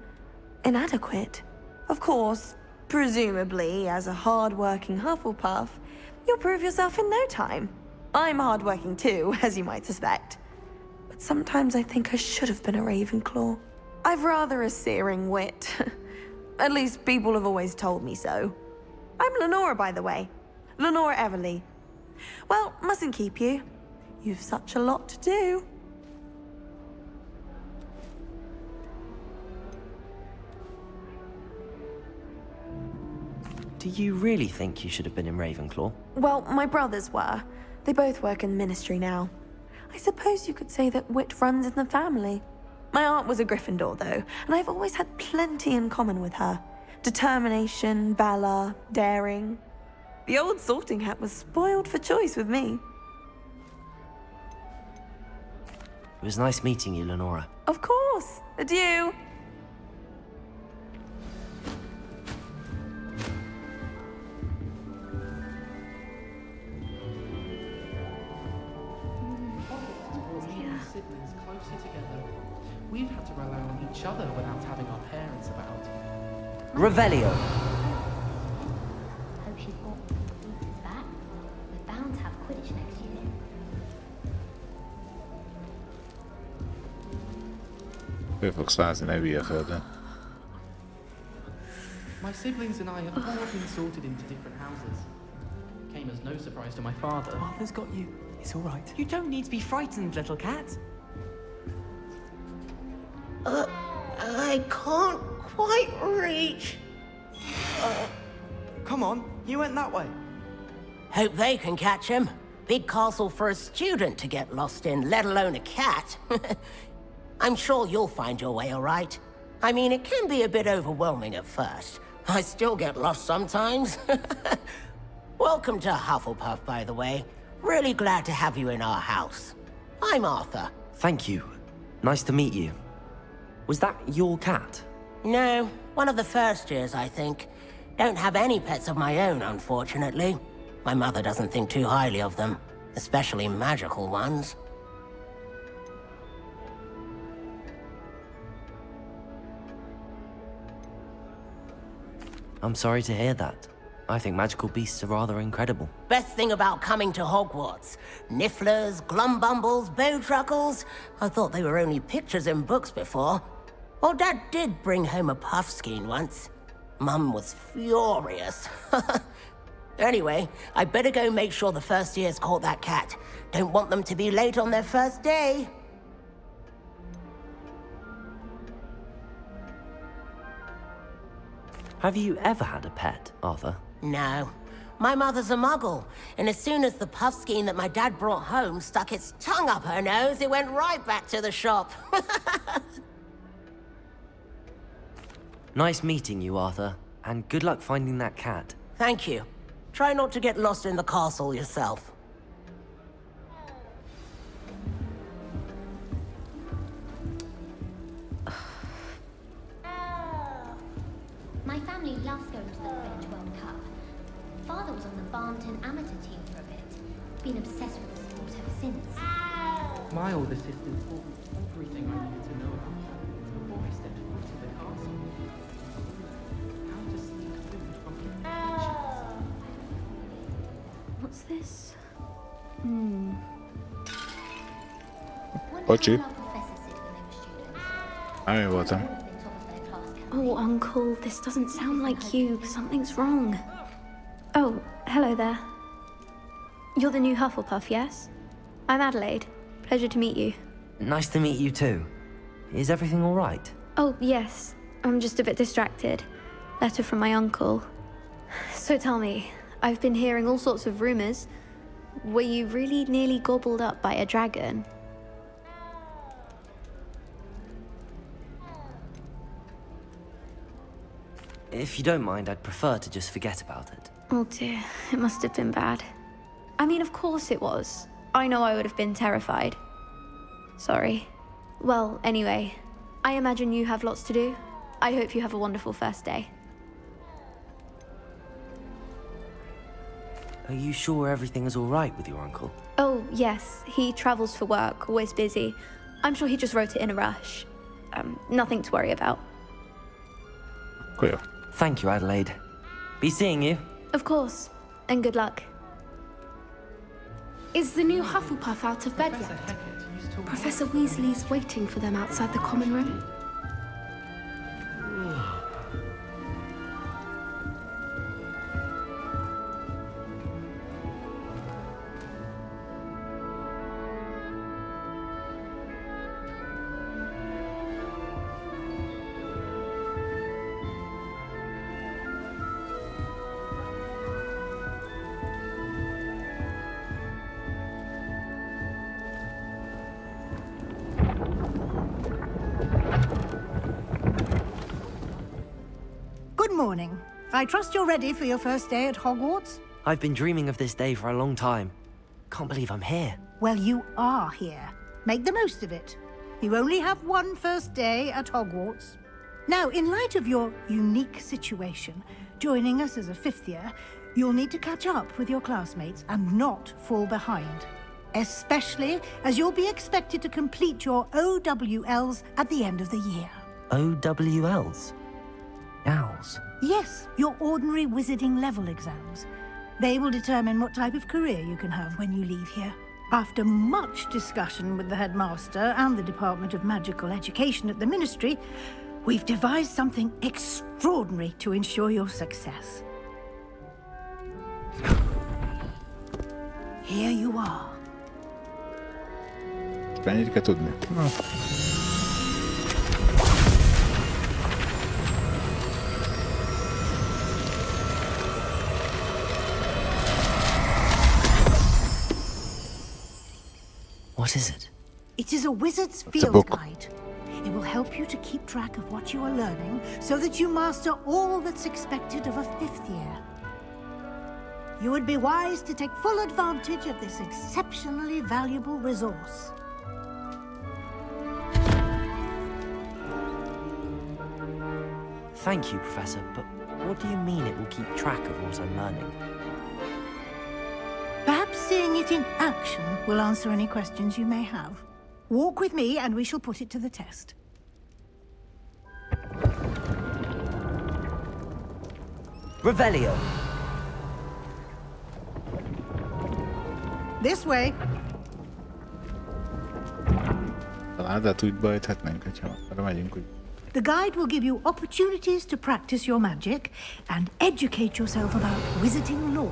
inadequate. Of course, presumably, as a hard-working Hufflepuff, you'll prove yourself in no time. I'm hard-working too, as you might suspect. But sometimes I think I should have been a Ravenclaw. I've rather a searing wit. At least people have always told me so. I'm Lenora, by the way. Lenora Everly. Well, mustn't keep you. You've such a lot to do. Do you really think you should have been in Ravenclaw? Well, my brothers were. They both work in the ministry now. I suppose you could say that wit runs in the family. My aunt was a Gryffindor, though, and I've always had plenty in common with her. Determination, valor, daring. The old sorting hat was spoiled for choice with me. It was nice meeting you, Lenora. Of course. Adieu. Siblings closer together. We've had to rely on each other without having our parents about. Revelio. Hope she brought Lucas back. We're bound to have Quidditch next year. Hoeveel slaat er nou weer verder? My siblings and I have all been sorted into different houses. Came as no surprise to my father. Arthur's got you. It's all right. You don't need to be frightened, little cat. I can't quite reach. Come on, you went that way. Hope they can catch him. Big castle for a student to get lost in, let alone a cat. I'm sure you'll find your way all right. I mean, it can be a bit overwhelming at first. I still get lost sometimes. Welcome to Hufflepuff, by the way. Really glad to have you in our house. I'm Arthur. Thank you. Nice to meet you. Was that your cat? No, one of the first years, I think. Don't have any pets of my own, unfortunately. My mother doesn't think too highly of them, especially magical ones. I'm sorry to hear that. I think magical beasts are rather incredible. Best thing about coming to Hogwarts. Nifflers, glumbumbles, bowtruckles. I thought they were only pictures in books before. Well, Dad did bring home a puffskein once. Mum was furious. Anyway, I better go make sure the first years caught that cat. Don't want them to be late on their first day. Have you ever had a pet, Arthur? No. My mother's a muggle, and as soon as the puffskein that my dad brought home stuck its tongue up her nose, it went right back to the shop. Nice meeting you, Arthur, and good luck finding that cat. Thank you. Try not to get lost in the castle yourself. My family loves going to the Quidditch World Cup. Father was on the Barnton amateur team for a bit. Been obsessed with the sport ever since. My older sister taught me everything I needed to know about her before I stepped foot in the castle. How to sneak food from kitchens. What's this? Wat je? I wat dan? Oh, Uncle, this doesn't sound like you. Something's wrong. Oh, hello there. You're the new Hufflepuff, yes? I'm Adelaide. Pleasure to meet you. Nice to meet you too. Is everything all right? Oh, yes. I'm just a bit distracted. Letter from my uncle. So tell me, I've been hearing all sorts of rumors. Were you really nearly gobbled up by a dragon? If you don't mind, I'd prefer to just forget about it. Oh dear, it must have been bad. I mean, of course it was. I know I would have been terrified. Sorry. Well, anyway, I imagine you have lots to do. I hope you have a wonderful first day. Are you sure everything is all right with your uncle? Oh, yes. He travels for work, always busy. I'm sure he just wrote it in a rush. Nothing to worry about. Cool. Thank you, Adelaide. Be seeing you. Of course. And good luck. Is the new Hufflepuff out of bed yet? Professor Weasley's waiting for them outside the common room. Good morning. I trust you're ready for your first day at Hogwarts? I've been dreaming of this day for a long time. Can't believe I'm here. Well, you are here. Make the most of it. You only have one first day at Hogwarts. Now, in light of your unique situation, joining us as a fifth year, you'll need to catch up with your classmates and not fall behind. Especially as you'll be expected to complete your OWLs at the end of the year. OWLs? Owls? Yes, your ordinary wizarding level exams. They will determine what type of career you can have when you leave here. After much discussion with the headmaster and the Department of Magical Education at the Ministry, we've devised something extraordinary to ensure your success. Here you are. Ennyit kell tudni. Na. What is it? It is a wizard's It's a field book. guide. It will help you to keep track of what you are learning so that you master all that's expected of a fifth year. You would be wise to take full advantage of this exceptionally valuable resource. Thank you, Professor, but what do you mean it will keep track of what I'm learning? Perhaps seeing it in action will answer any questions you may have. Walk with me and we shall put it to the test. Revelio! This way. Talán lehet úgy beüthetnénk, hogyha arra megyünk úgy. The guide will give you opportunities to practice your magic and educate yourself about wizarding lore.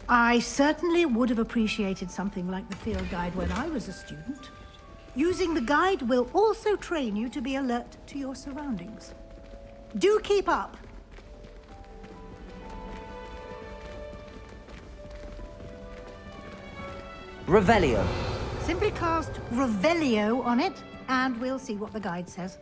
I certainly would have appreciated something like the field guide when I was a student. Using the guide will also train you to be alert to your surroundings. Do keep up. Revelio! Simply cast Revelio on it, and we'll see what the guide says.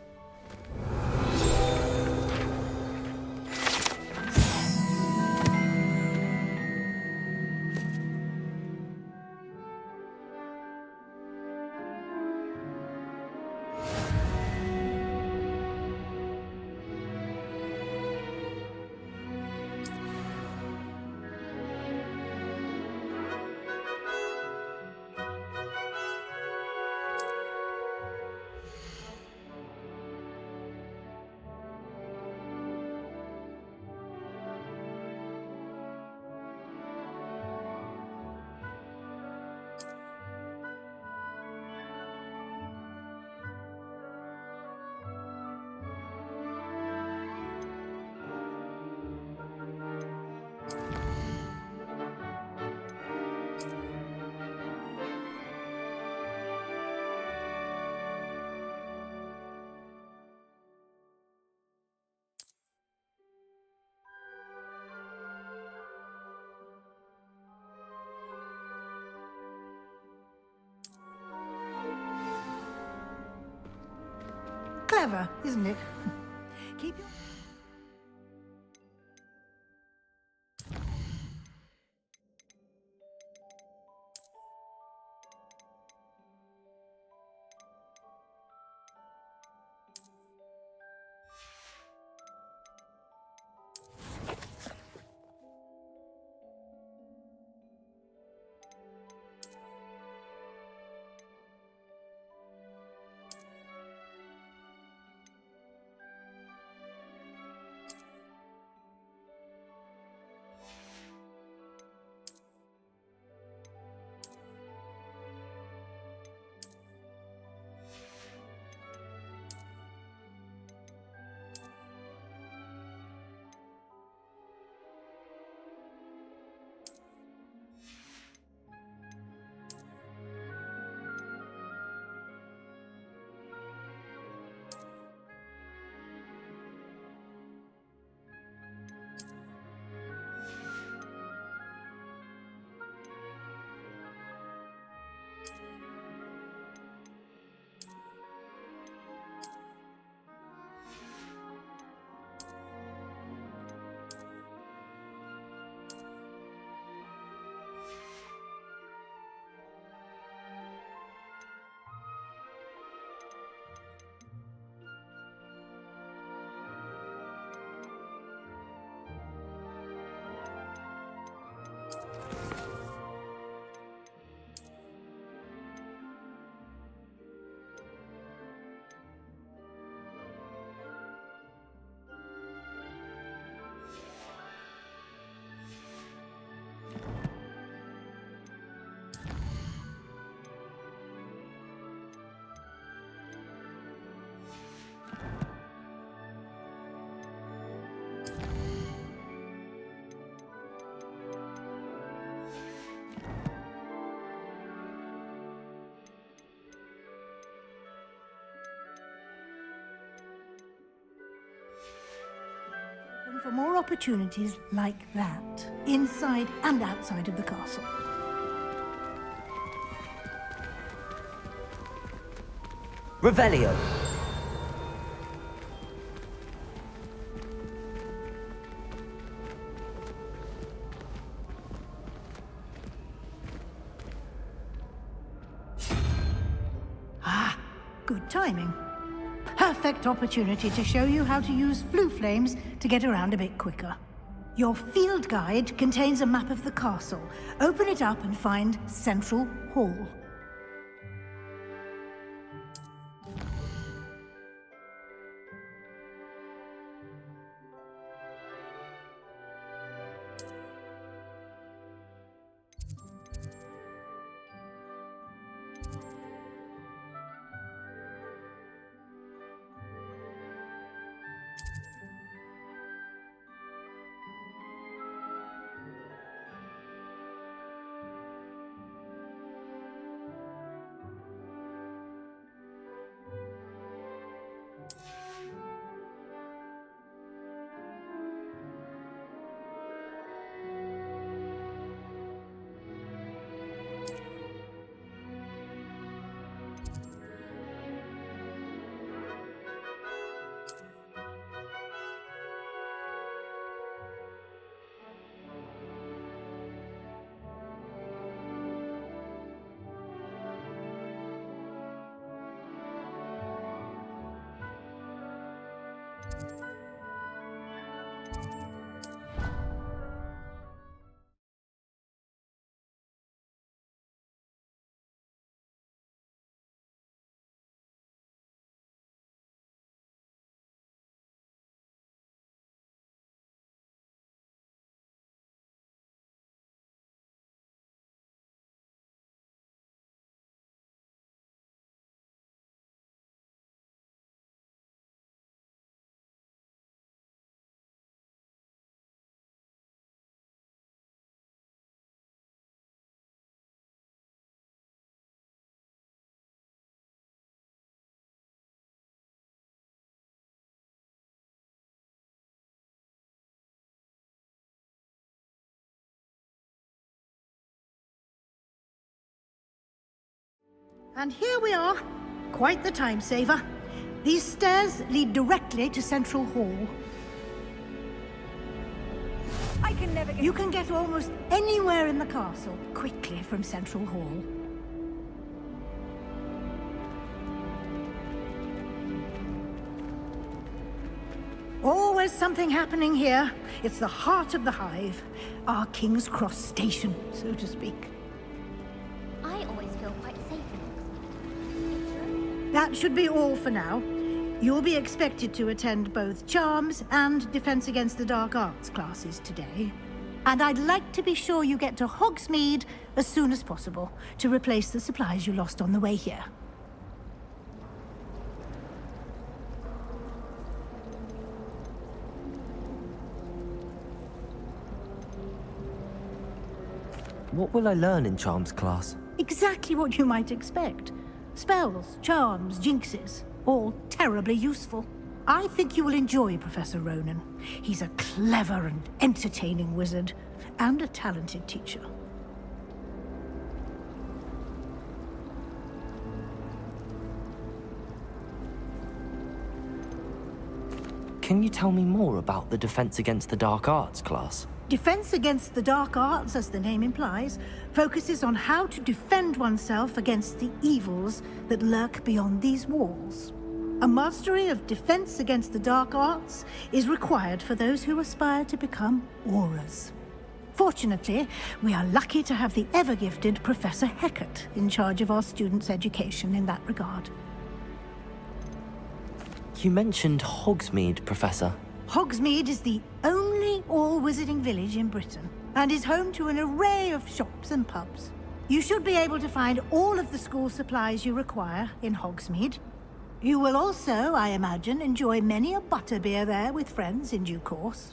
Clever, isn't it? Keep your... For more opportunities like that, inside and outside of the castle. Revelio. Ah, good timing. Perfect opportunity to show you how to use flue flames to get around a bit quicker. Your field guide contains a map of the castle. Open it up and find Central Hall. And here we are. Quite the time saver. These stairs lead directly to Central Hall. I can never get... You can get almost anywhere in the castle quickly from Central Hall. Always something happening here. It's the heart of the Hive. Our King's Cross station, so to speak. I always feel quite safe in That should be all for now. You'll be expected to attend both Charms and Defense Against the Dark Arts classes today. And I'd like to be sure you get to Hogsmeade as soon as possible to replace the supplies you lost on the way here. What will I learn in Charms class? Exactly what you might expect. Spells, charms, jinxes, all terribly useful. I think you will enjoy Professor Ronan. He's a clever and entertaining wizard, and a talented teacher. Can you tell me more about the Defense Against the Dark Arts class? Defense Against the Dark Arts, as the name implies, focuses on how to defend oneself against the evils that lurk beyond these walls. A mastery of Defense Against the Dark Arts is required for those who aspire to become Aurors. Fortunately, we are lucky to have the ever-gifted Professor Hecat in charge of our students' education in that regard. You mentioned Hogsmeade, Professor. Hogsmeade is the only all-wizarding village in Britain, and is home to an array of shops and pubs. You should be able to find all of the school supplies you require in Hogsmeade. You will also, I imagine, enjoy many a butterbeer there with friends in due course.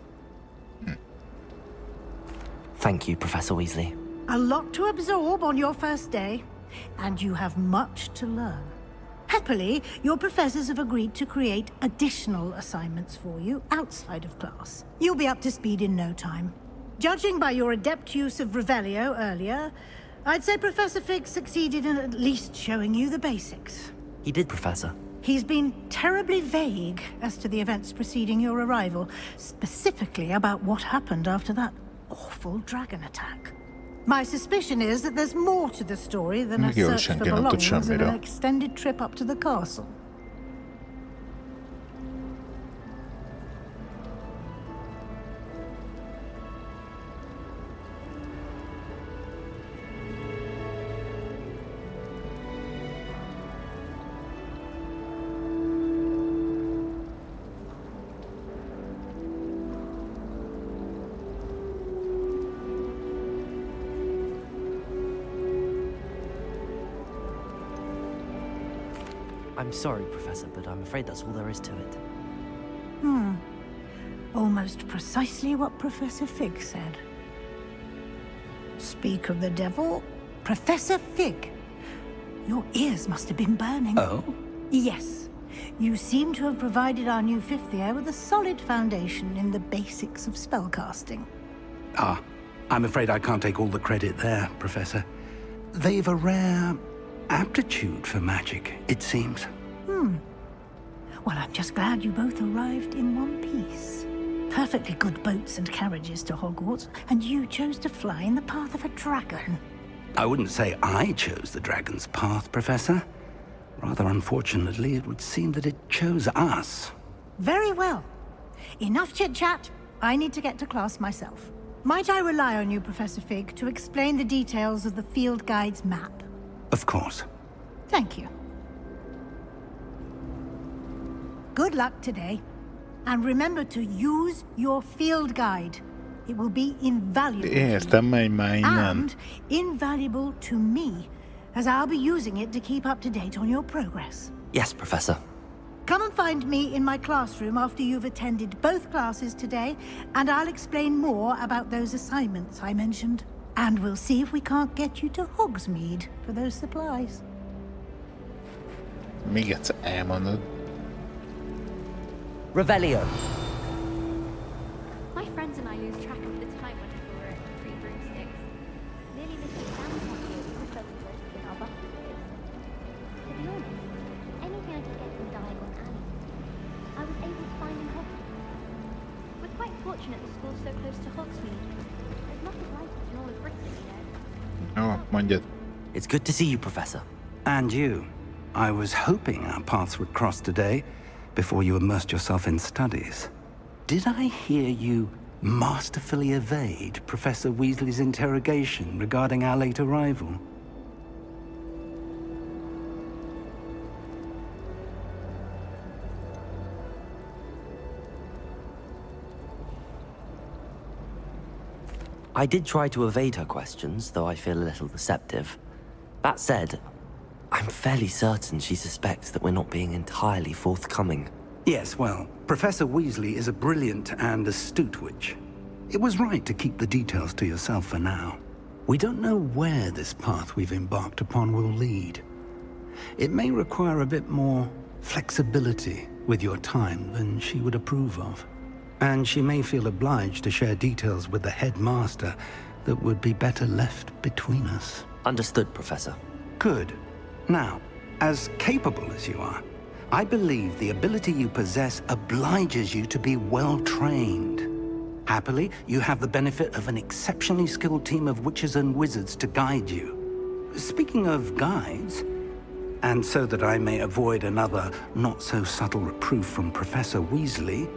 Thank you, Professor Weasley. A lot to absorb on your first day, and you have much to learn. Happily, your professors have agreed to create additional assignments for you outside of class. You'll be up to speed in no time. Judging by your adept use of Revelio earlier, I'd say Professor Fig succeeded in at least showing you the basics. He did, Professor. He's been terribly vague as to the events preceding your arrival, specifically about what happened after that awful dragon attack. My suspicion is that there's more to the story than a search for belongings and an extended trip up to the castle. I'm sorry, Professor, but I'm afraid that's all there is to it. Almost precisely what Professor Fig said. Speak of the devil, Professor Fig. Your ears must have been burning. Oh? Yes. You seem to have provided our new fifth year with a solid foundation in the basics of spellcasting. Ah, I'm afraid I can't take all the credit there, Professor. They've a rare aptitude for magic, it seems. Well, I'm just glad you both arrived in one piece. Perfectly good boats and carriages to Hogwarts, and you chose to fly in the path of a dragon. I wouldn't say I chose the dragon's path, Professor. Rather unfortunately, it would seem that it chose us. Very well. Enough chit-chat. I need to get to class myself. Might I rely on you, Professor Fig, to explain the details of the field guide's map? Of course. Thank you. Good luck today. And remember to use your field guide. It will be invaluable Értem meg már innen. and invaluable to me, as I'll be using it to keep up to date on your progress. Yes, Professor. Come and find me in my classroom after you've attended both classes today, and I'll explain more about those assignments I mentioned. And we'll see if we can't get you to Hogsmeade for those supplies. Még egyszer elmondod. Revelio. My friends and I lose track of the time whenever we're at Three Broomsticks. Nearly missed exam point here because of in our bucket. To be honest, anything I could get from Diagon Alley unfortunate the school's so close to Hogsmeade. There's nothing like it in all of Britain, you know. Jó, mondjad. It's good to see you, Professor. And you. I was hoping our paths would cross today, before you immersed yourself in studies. Did I hear you masterfully evade Professor Weasley's interrogation regarding our late arrival? I did try to evade her questions, though I feel a little deceptive. That said, I'm fairly certain she suspects that we're not being entirely forthcoming. Yes, well, Professor Weasley is a brilliant and astute witch. It was right to keep the details to yourself for now. We don't know where this path we've embarked upon will lead. It may require a bit more flexibility with your time than she would approve of. And she may feel obliged to share details with the headmaster that would be better left between us. Understood, Professor. Good. Now, as capable as you are, I believe the ability you possess obliges you to be well-trained. Happily, you have the benefit of an exceptionally skilled team of witches and wizards to guide you. Speaking of guides, and so that I may avoid another not-so-subtle reproof from Professor Weasley,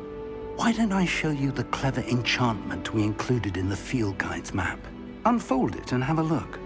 why don't I show you the clever enchantment we included in the field guide's map? Unfold it and have a look.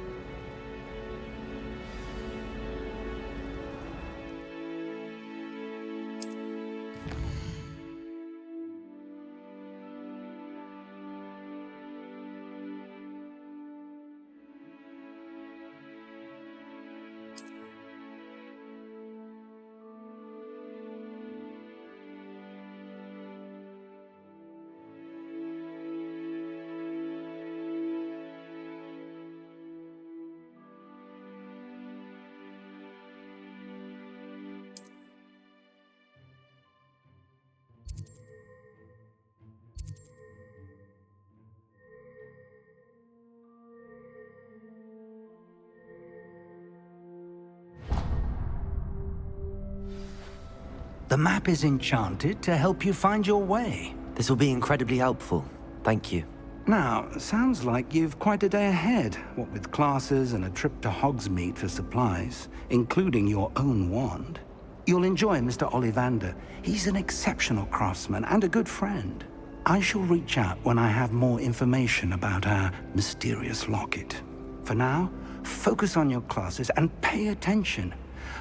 The map is enchanted to help you find your way. This will be incredibly helpful. Thank you. Now, sounds like you've quite a day ahead, what with classes and a trip to Hogsmeade for supplies, including your own wand. You'll enjoy Mr. Ollivander. He's an exceptional craftsman and a good friend. I shall reach out when I have more information about our mysterious locket. For now, focus on your classes and pay attention.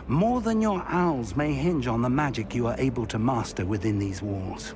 More than your owls may hinge on the magic you are able to master within these walls.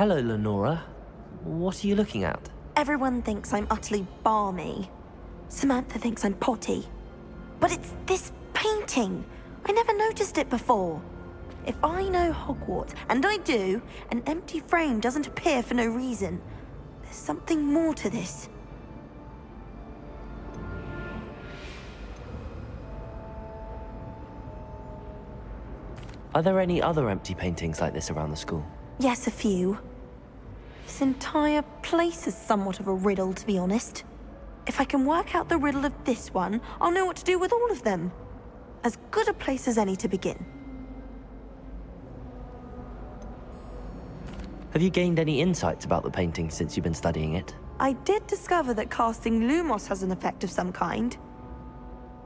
Hello, Lenora. What are you looking at? Everyone thinks I'm utterly balmy. Samantha thinks I'm potty. But it's this painting. I never noticed it before. If I know Hogwarts, and I do, an empty frame doesn't appear for no reason. There's something more to this. Are there any other empty paintings like this around the school? Yes, a few. This entire place is somewhat of a riddle, to be honest. If I can work out the riddle of this one, I'll know what to do with all of them. As good a place as any to begin. Have you gained any insights about the painting since you've been studying it? I did discover that casting Lumos has an effect of some kind.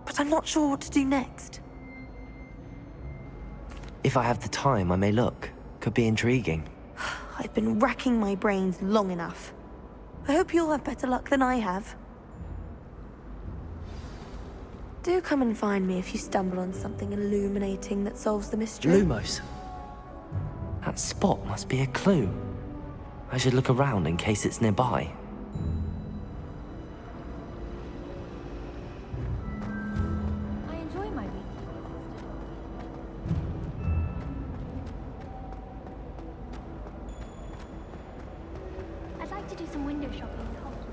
But I'm not sure what to do next. If I have the time, I may look. Could be intriguing. I've been racking my brains long enough. I hope you'll have better luck than I have. Do come and find me if you stumble on something illuminating that solves the mystery. Lumos. That spot must be a clue. I should look around in case it's nearby. I enjoy my week. I'd like to to do some window shopping in Hogwarts.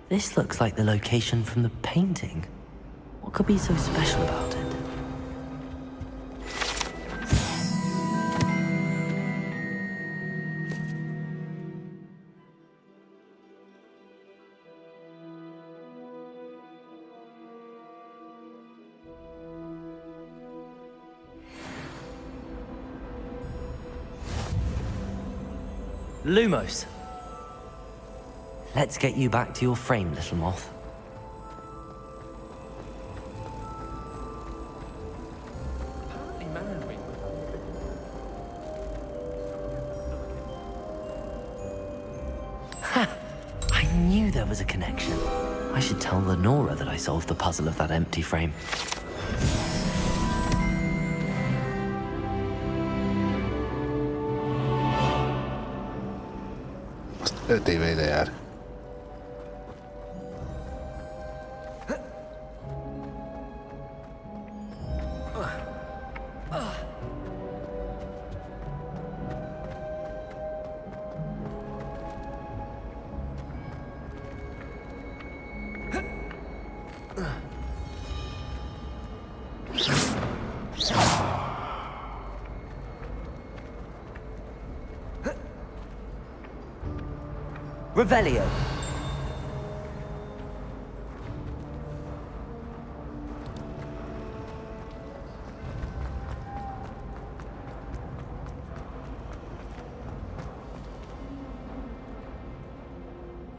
This looks like the location from the painting. What could be so special about it? Lumos. Let's get you back to your frame, little moth. Ha! I knew there was a connection. I should tell Lenora that I solved the puzzle of that empty frame. Azt 5 éve ide jár. Revelio.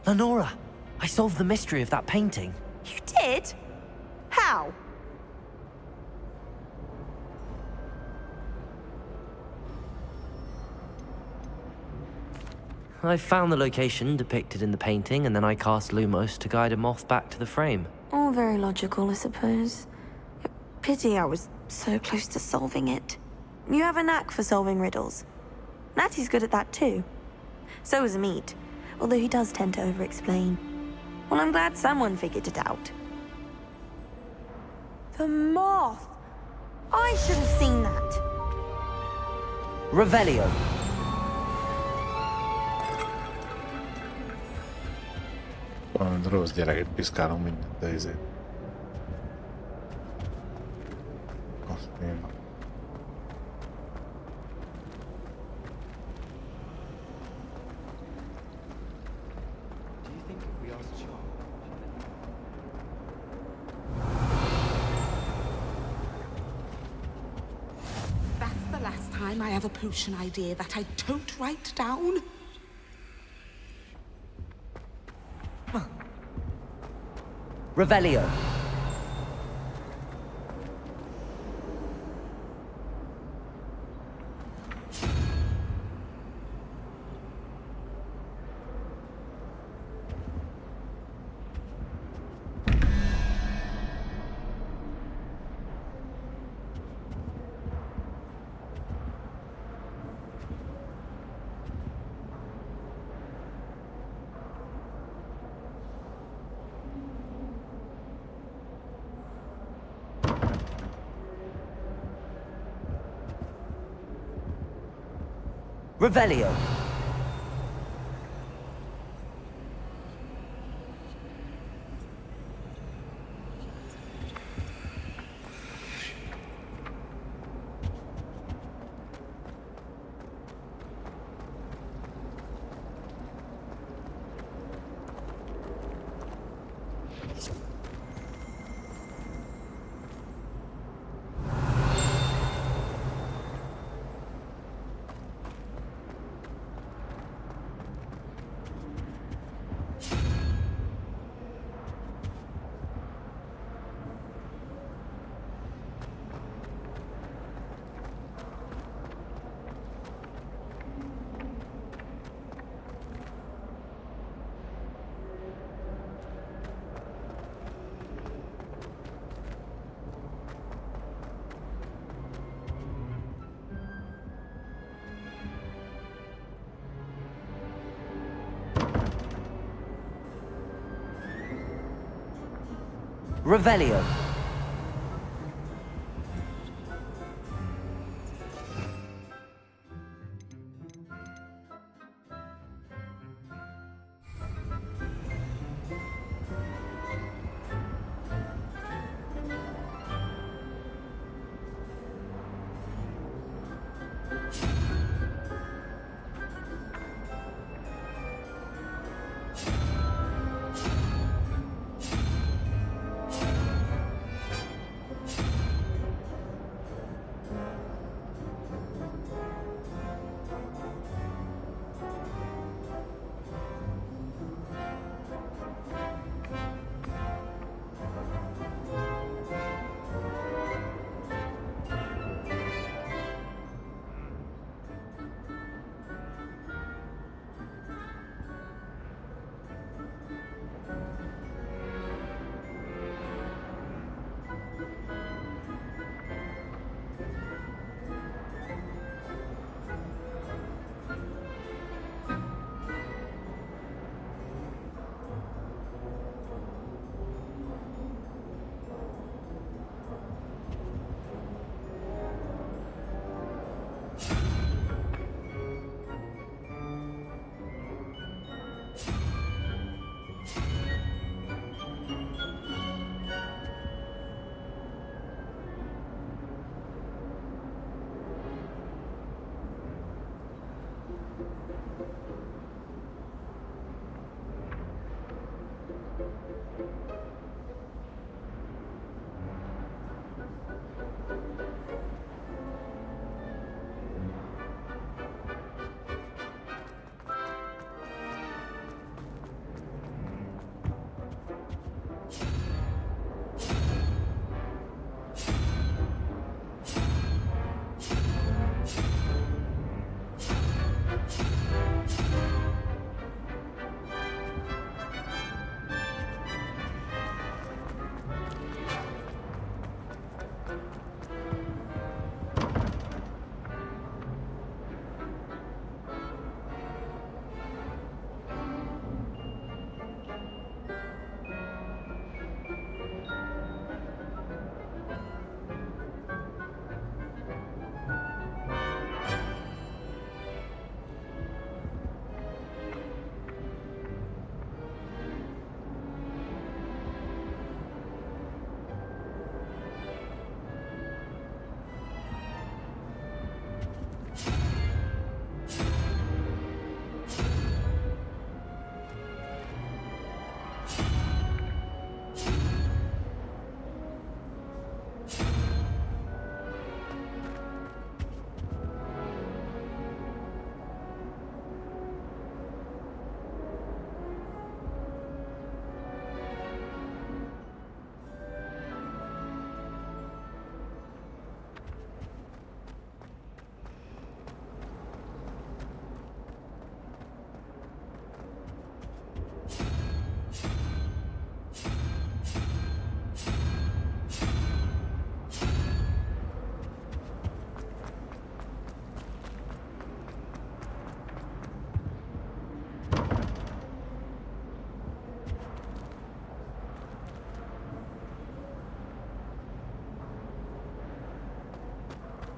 Lenora, I solved the mystery of that painting. You did? How? I found the location depicted in the painting, and then I cast Lumos to guide a moth back to the frame. All very logical, I suppose. Pity I was so close to solving it. You have a knack for solving riddles. Natty's good at that too. So is Amit, although he does tend to over-explain. Well, I'm glad someone figured it out. The moth! I should have seen that. Revelio. Valami rossz gyereket piszkálom mindent, de ezért. Azt én. That's the last time I have a potion idea that I don't write down. Revelio. Revelio. Revelio.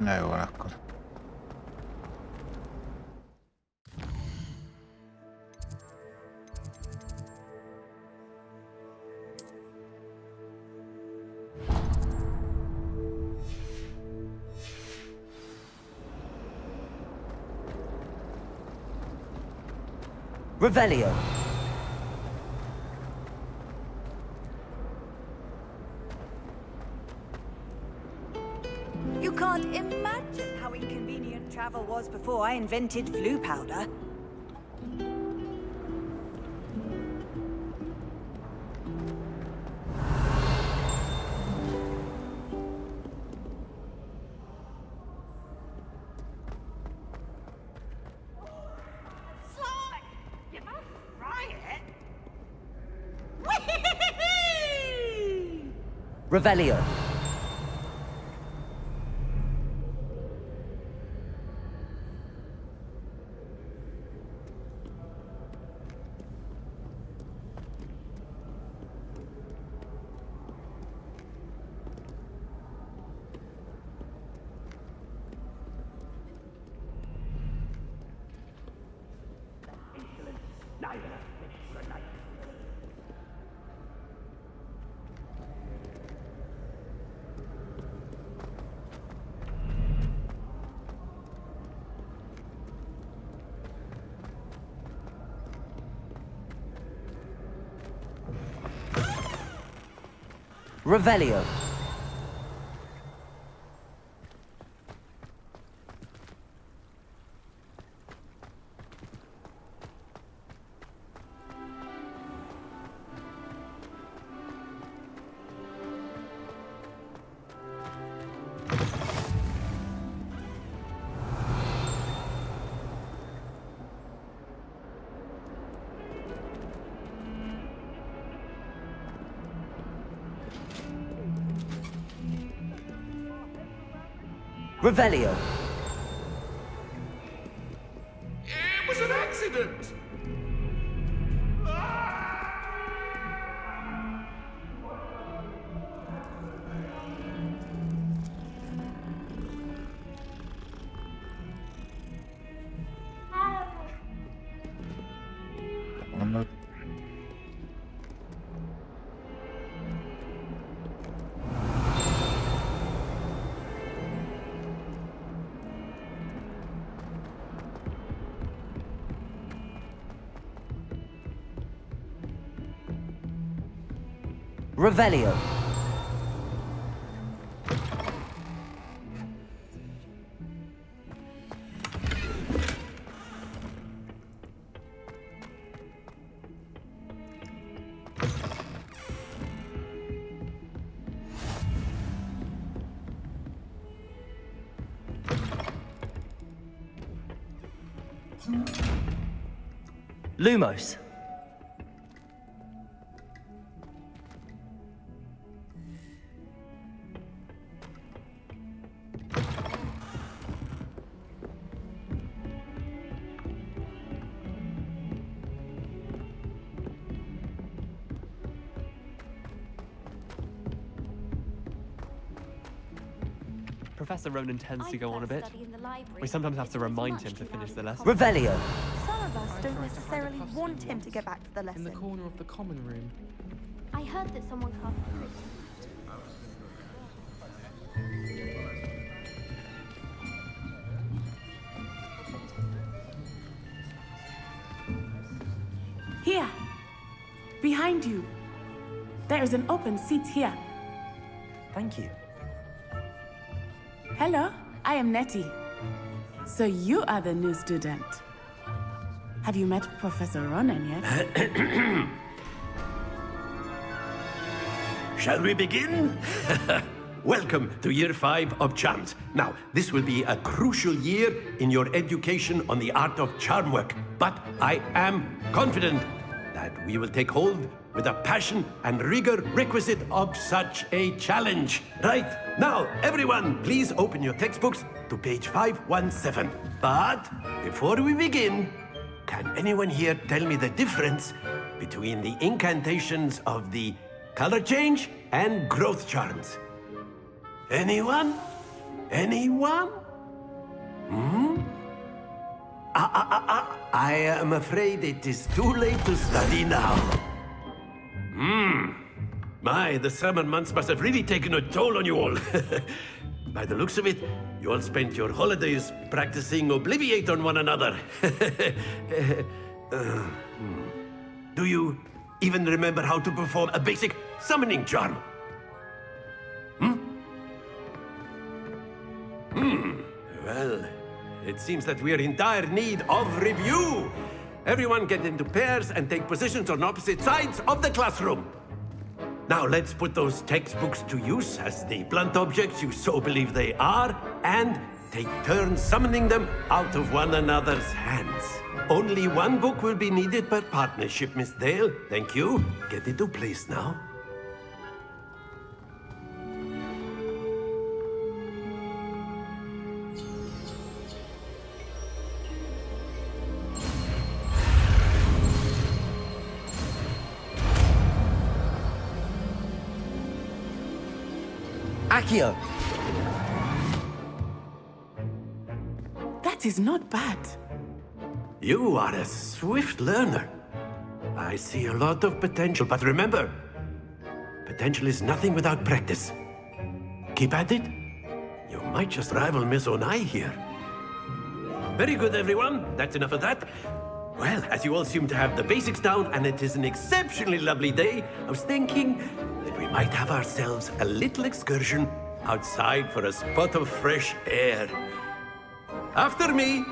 Na jó, van akkor. Revelio. You can't imagine how inconvenient travel was before I invented flu powder. Revelio. Revelio. Revelio. It was an accident! Revelio. Lumos. Professor Ronan tends to go on a bit. We sometimes have to remind him to finish the lesson. Revelio. Some of us don't necessarily want him to get back to the lesson. In the corner of the common room. I heard that someone cast. Here. Behind you. There is an open seat here. Thank you. Hello, I am Nettie. So you are the new student. Have you met Professor Ronan yet? Shall we begin? Welcome to Year 5 of Charms. Now, this will be a crucial year in your education on the art of charm work, but I am confident that we will take hold with the passion and rigor requisite of such a challenge. Right, now, everyone, please open your textbooks to page 517. But before we begin, can anyone here tell me the difference between the incantations of the color change and growth charms? Anyone? Anyone? Hmm? I am afraid it is too late to study now. The summer months must have really taken a toll on you all. By the looks of it, you all spent your holidays practicing Obliviate on one another. Do you even remember how to perform a basic summoning charm? Well, it seems that we are in dire need of review. Everyone get into pairs and take positions on opposite sides of the classroom. Now let's put those textbooks to use as the blunt objects you so believe they are, and take turns summoning them out of one another's hands. Only one book will be needed per partnership, Miss Dale. Thank you. Get into place now. Accio! That is not bad. You are a swift learner. I see a lot of potential, but remember, potential is nothing without practice. Keep at it. You might just rival Miss Onai here. Very good, everyone. That's enough of that. Well, as you all seem to have the basics down, and it is an exceptionally lovely day, I was thinking that we might have ourselves a little excursion outside for a spot of fresh air. After me.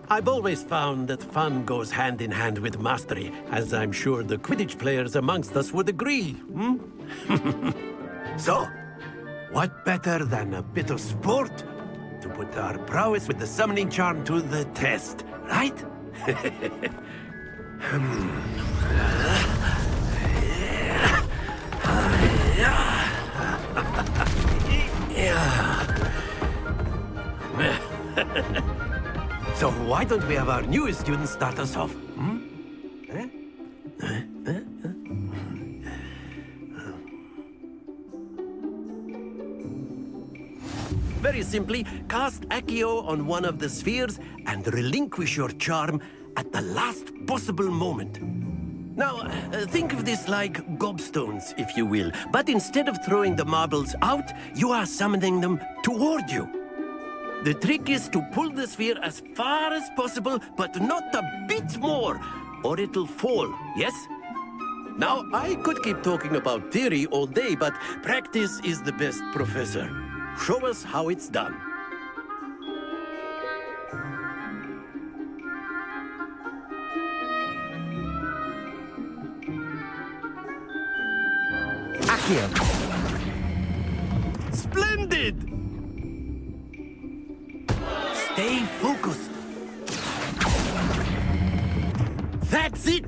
I've always found that fun goes hand in hand with mastery, as I'm sure the Quidditch players amongst us would agree. So, what better than a bit of sport to put our prowess with the summoning charm to the test, right? So why don't we have our newest student start us off? Very simply, cast Accio on one of the spheres and relinquish your charm at the last possible moment. Now, think of this like gobstones, if you will. But instead of throwing the marbles out, you are summoning them toward you. The trick is to pull the sphere as far as possible, but not a bit more, or it'll fall, yes? Now, I could keep talking about theory all day, but practice is the best professor. Show us how it's done. Accio! Splendid! Stay focused. That's it!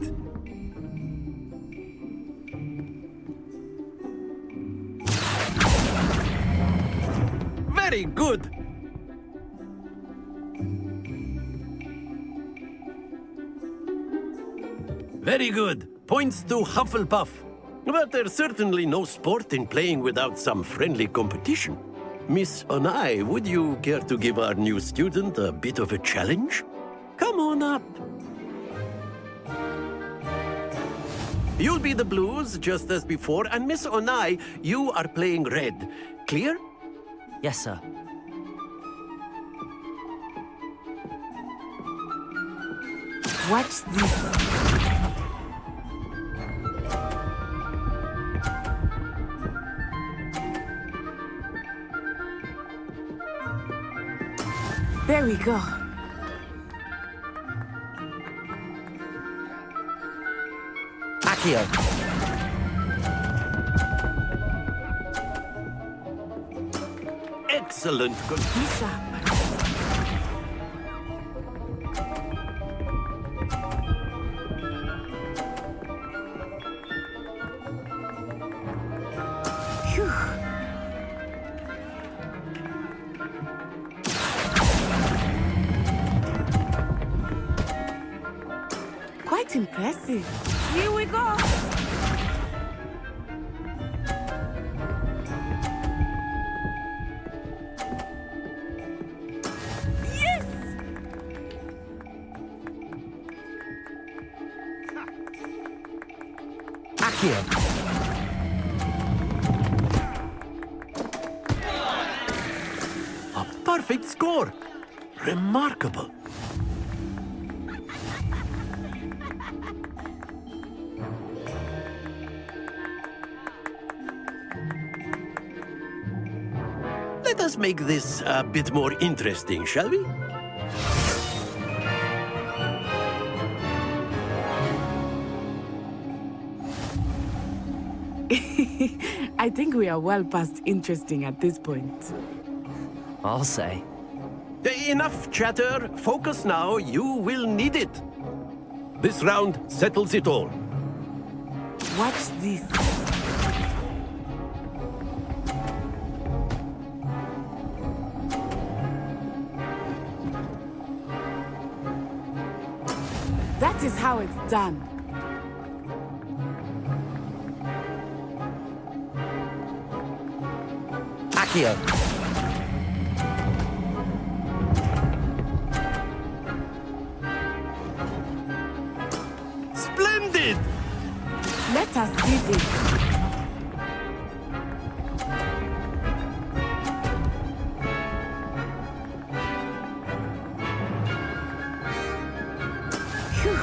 Very good! Very good. Points to Hufflepuff. But there's certainly no sport in playing without some friendly competition. Miss Onai, would you care to give our new student a bit of a challenge? Come on up. You'll be the blues, just as before, and Miss Onai, you are playing red. Clear? Yes, sir. Watch this. There we go. Accio. Excellent. Be sharp. Phew. Quite impressive. Here we go. Yes! Accio. A perfect score. Remarkable. Let us make this a bit more interesting, shall we? I think we are well past interesting at this point. I'll say. Enough chatter. Focus now. You will need it. This round settles it all. Watch this. That is how it's done. Accio. Splendid! Let us see this. Phew.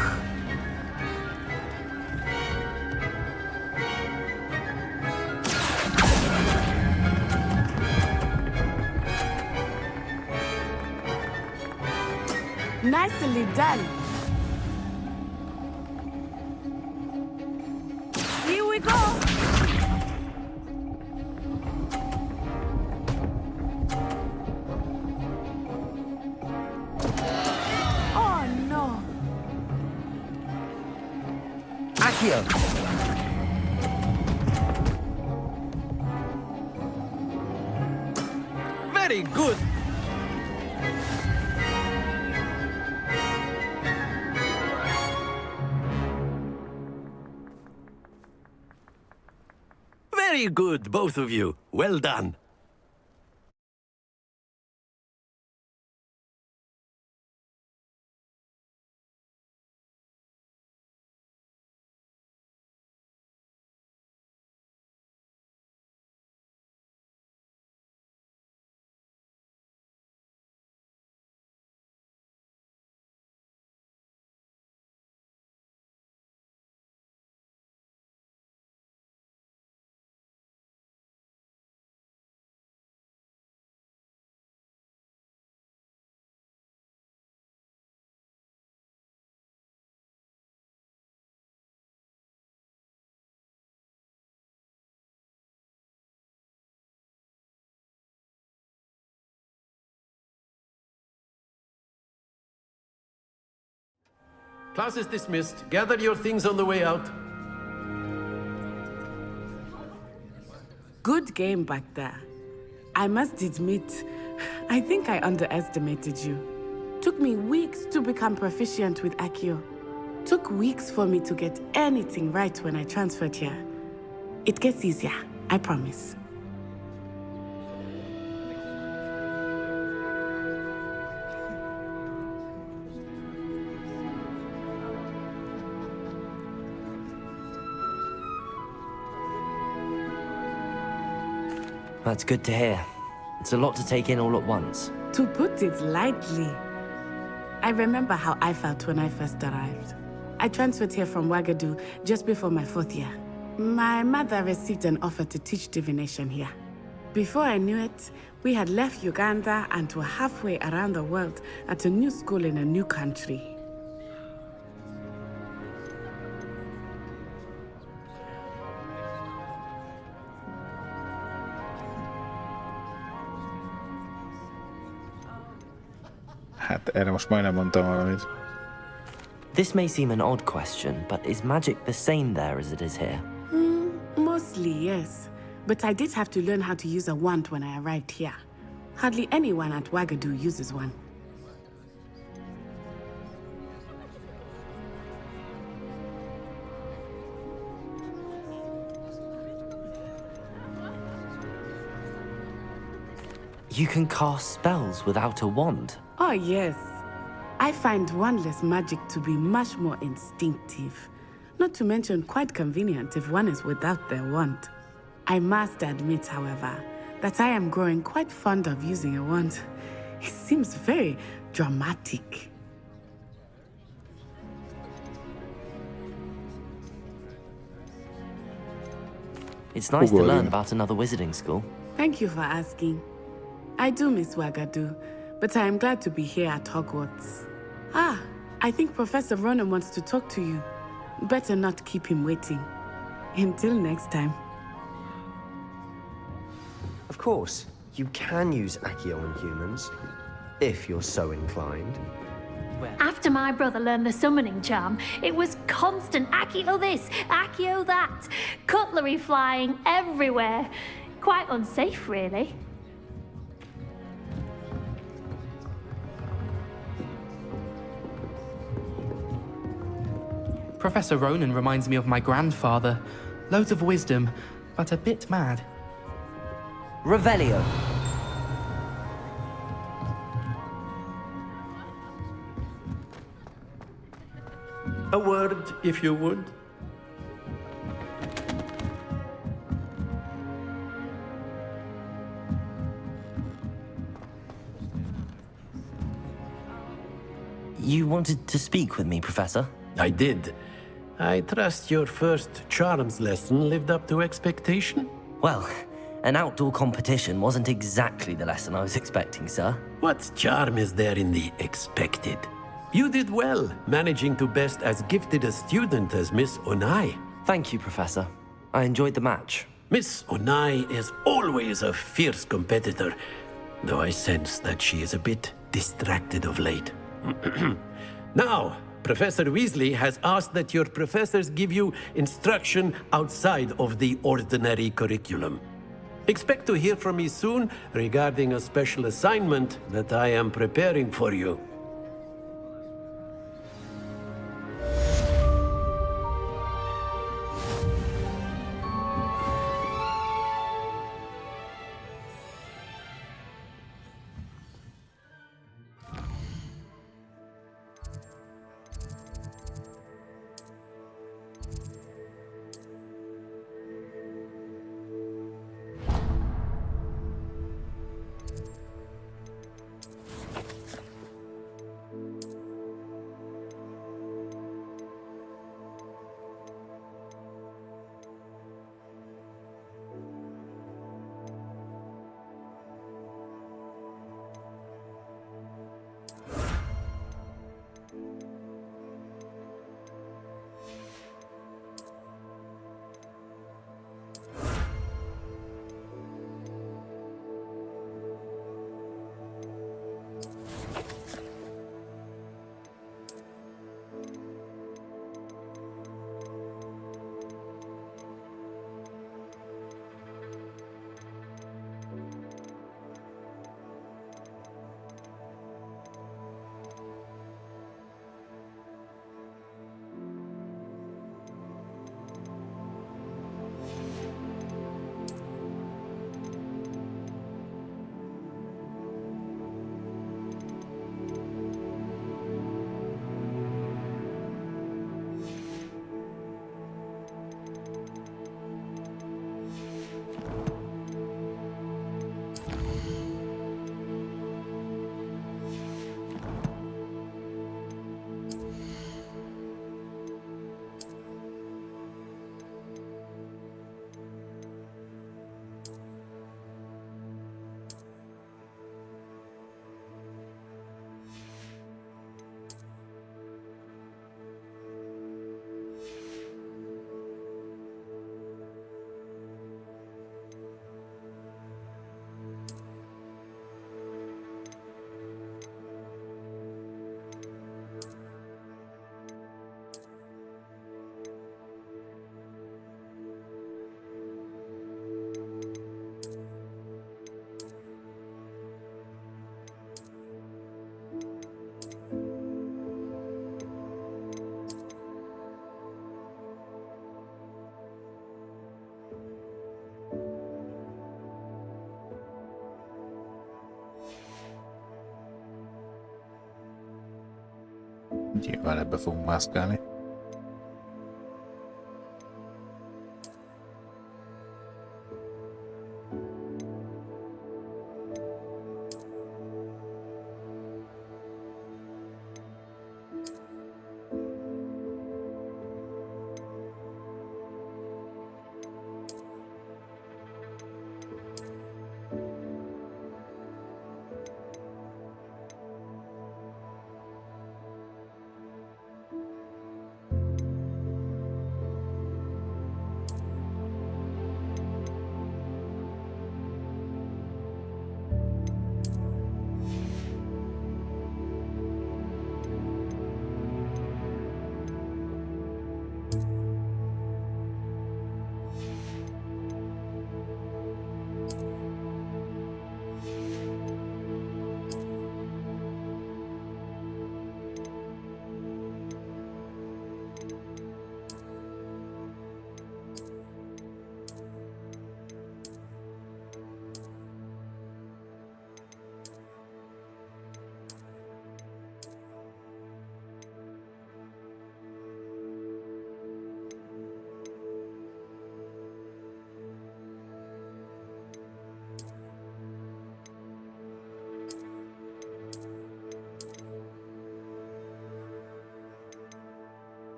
Nicely done. Here we go. Oh no. Accio. Very good. Very good, both of you. Well done. Class is dismissed. Gather your things on the way out. Good game back there. I must admit, I think I underestimated you. Took me weeks to become proficient with Accio. Took weeks for me to get anything right when I transferred here. It gets easier, I promise. That's good to hear. It's a lot to take in all at once. To put it lightly, I remember how I felt when I first arrived. I transferred here from Wagadu just before my 4th year. My mother received an offer to teach divination here. Before I knew it, we had left Uganda and were halfway around the world at a new school in a new country. Hát erre most majdnem mondtam valamit. This may seem an odd question, but is magic the same there as it is here? Mostly, yes. But I did have to learn how to use a wand when I arrived here. Hardly anyone at Wagadu uses one. You can cast spells without a wand? Oh, yes. I find wandless magic to be much more instinctive. Not to mention quite convenient if one is without their wand. I must admit, however, that I am growing quite fond of using a wand. It seems very dramatic. It's nice to learn about another wizarding school. Thank you for asking. I do miss Wagadu, but I am glad to be here at Hogwarts. Ah, I think Professor Ronan wants to talk to you. Better not keep him waiting. Until next time. Of course, you can use Accio on humans, if you're so inclined. After my brother learned the summoning charm, it was constant Accio this, Accio that. Cutlery flying everywhere. Quite unsafe, really. Professor Ronan reminds me of my grandfather. Loads of wisdom, but a bit mad. Revelio. A word, if you would. You wanted to speak with me, Professor? I did. I trust your first charms lesson lived up to expectation? Well, an outdoor competition wasn't exactly the lesson I was expecting, sir. What charm is there in the expected? You did well, managing to best as gifted a student as Miss Onai. Thank you, Professor. I enjoyed the match. Miss Onai is always a fierce competitor, though I sense that she is a bit distracted of late. Now, Professor Weasley has asked that your professors give you instruction outside of the ordinary curriculum. Expect to hear from me soon regarding a special assignment that I am preparing for you. Nyilván ebbe fogunk mászkálni.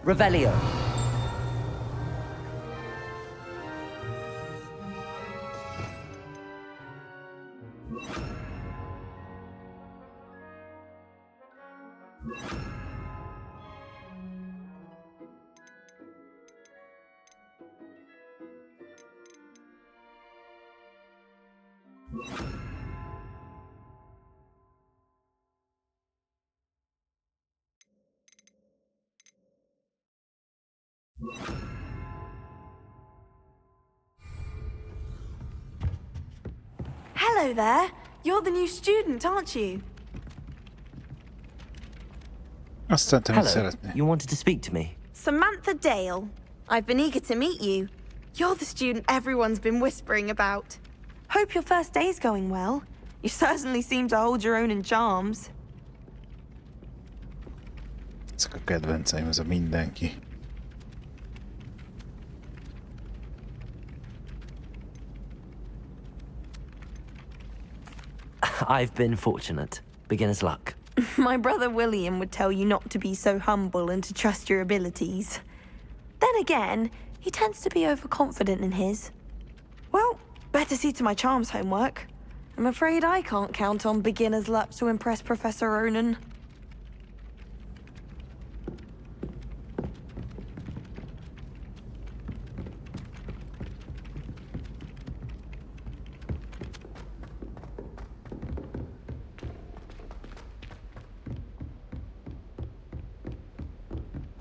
Revelio. Hello there. You're the new student, aren't you? Azt tettem, hogy Hello. szeretné. You wanted to speak to me? Samantha Dale. I've been eager to meet you. You're the student everyone's been whispering about. Hope your first day's going well. You certainly seem to hold your own in charms. Ezek a kedvenceim, ez a mindenki. I've been fortunate. Beginner's luck. My brother William would tell you not to be so humble and to trust your abilities. Then again, he tends to be overconfident in his. Well, better see to my charms homework. I'm afraid I can't count on beginner's luck to impress Professor Ronan.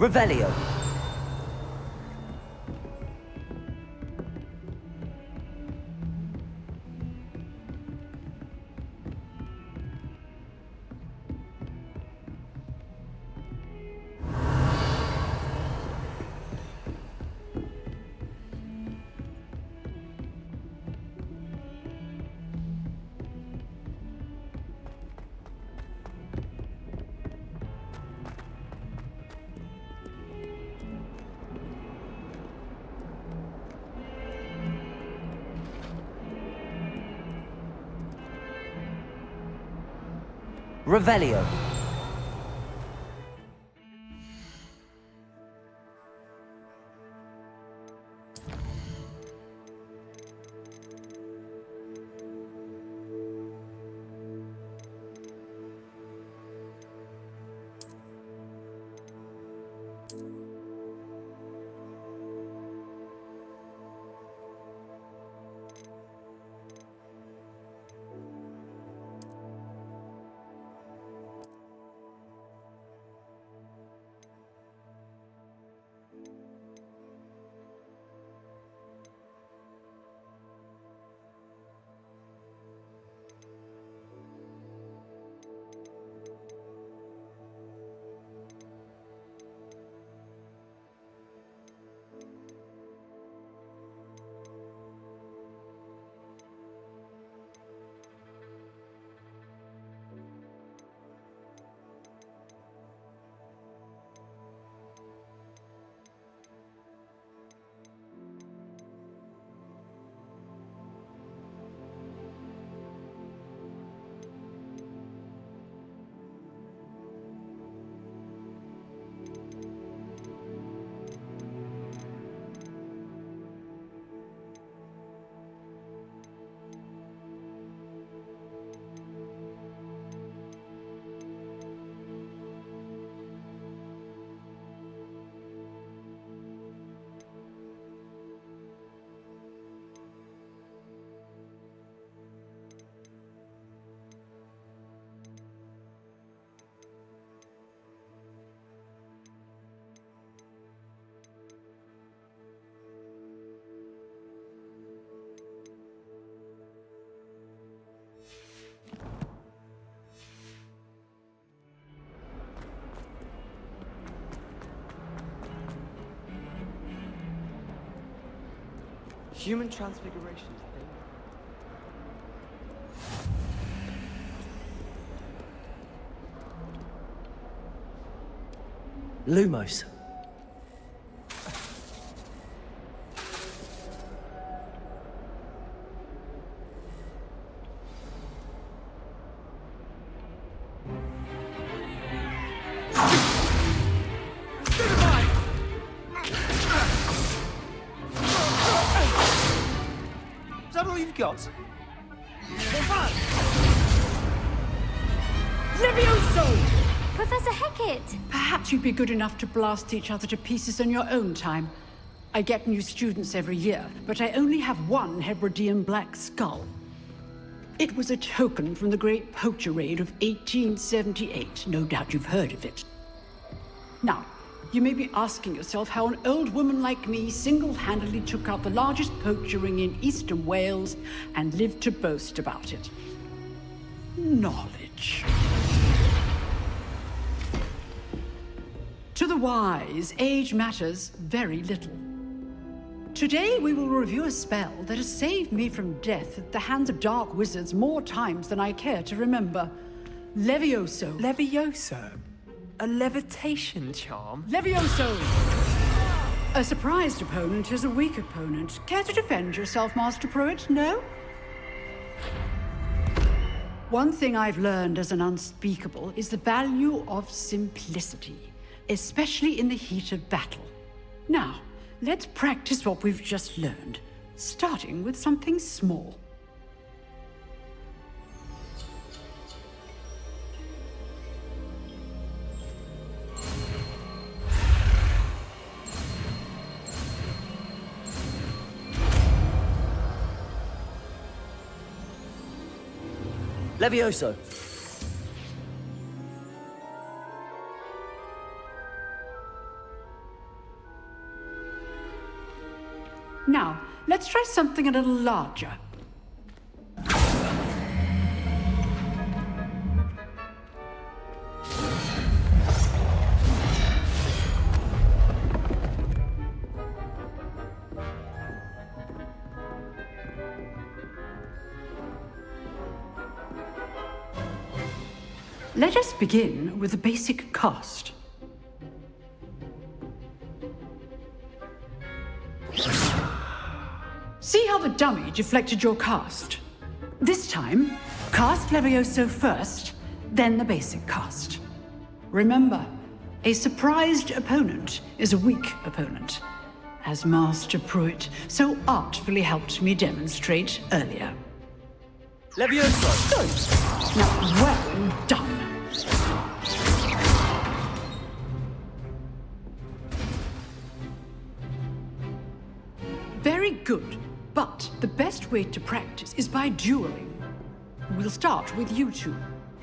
Revelio. Revelio. human transfiguration thing. Lumos. Is that all you've got? Levioso! Professor Hecat! Perhaps you'd be good enough to blast each other to pieces in your own time. I get new students every year, but I only have one Hebridean black skull. It was a token from the Great Poacher Raid of 1878. No doubt you've heard of it. Now, you may be asking yourself how an old woman like me single-handedly took out the largest poacher ring in eastern Wales and lived to boast about it. Knowledge. To the wise, age matters very little. Today we will review a spell that has saved me from death at the hands of dark wizards more times than I care to remember. Levioso. Levioso? A levitation charm? Levioso! A surprised opponent is a weak opponent. Care to defend yourself, Master Pruitt? No? One thing I've learned as an unspeakable is the value of simplicity, especially in the heat of battle. Now, let's practice what we've just learned, starting with something small. Levioso. Now, let's try something a little larger. Let us begin with the basic cast. See how the dummy deflected your cast? This time, cast Levioso first, then the basic cast. Remember, a surprised opponent is a weak opponent, as Master Pruitt so artfully helped me demonstrate earlier. Levioso! Good. Now, well done. Very good. But the best way to practice is by dueling. We'll start with you two.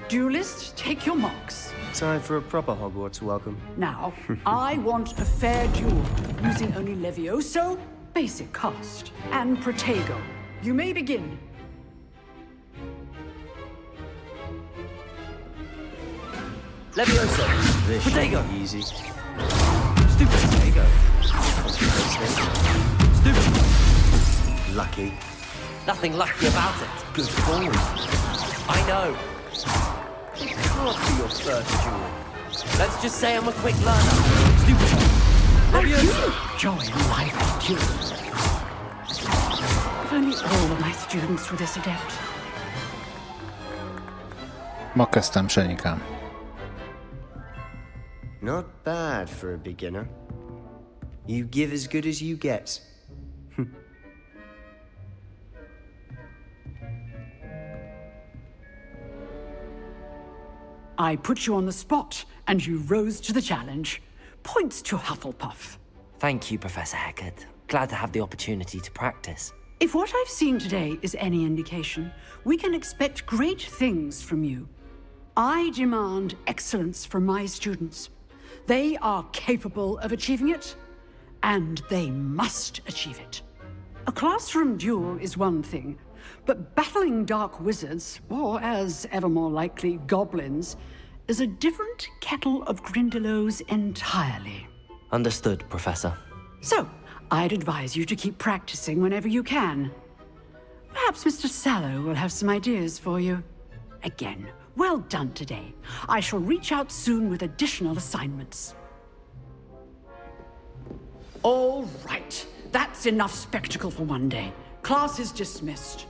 Duelists, take your marks. Time for a proper Hogwarts welcome. Now, I want a fair duel, using only Levioso, basic cast, and Protego. You may begin. Levioso. This Protego. should be easy. Stupid Protego. Stupid. Lucky. Nothing lucky about it. Good form. I know. It can't be your first duel. Let's just say I'm a quick learner. Stupid. Levioso. Join life duel. If only all of my students were this adept. Ma kezdtem, Senikám. Not bad for a beginner. You give as good as you get. I put you on the spot, and you rose to the challenge. Points to Hufflepuff. Thank you, Professor Hecat. Glad to have the opportunity to practice. If what I've seen today is any indication, we can expect great things from you. I demand excellence from my students. They are capable of achieving it, and they must achieve it. A classroom duel is one thing, but battling dark wizards, or as ever more likely, goblins, is a different kettle of Grindylows entirely. Understood, Professor. So, I'd advise you to keep practicing whenever you can. Perhaps Mr. Sallow will have some ideas for you. Again, well done today. I shall reach out soon with additional assignments. All right. That's enough spectacle for one day. Class is dismissed.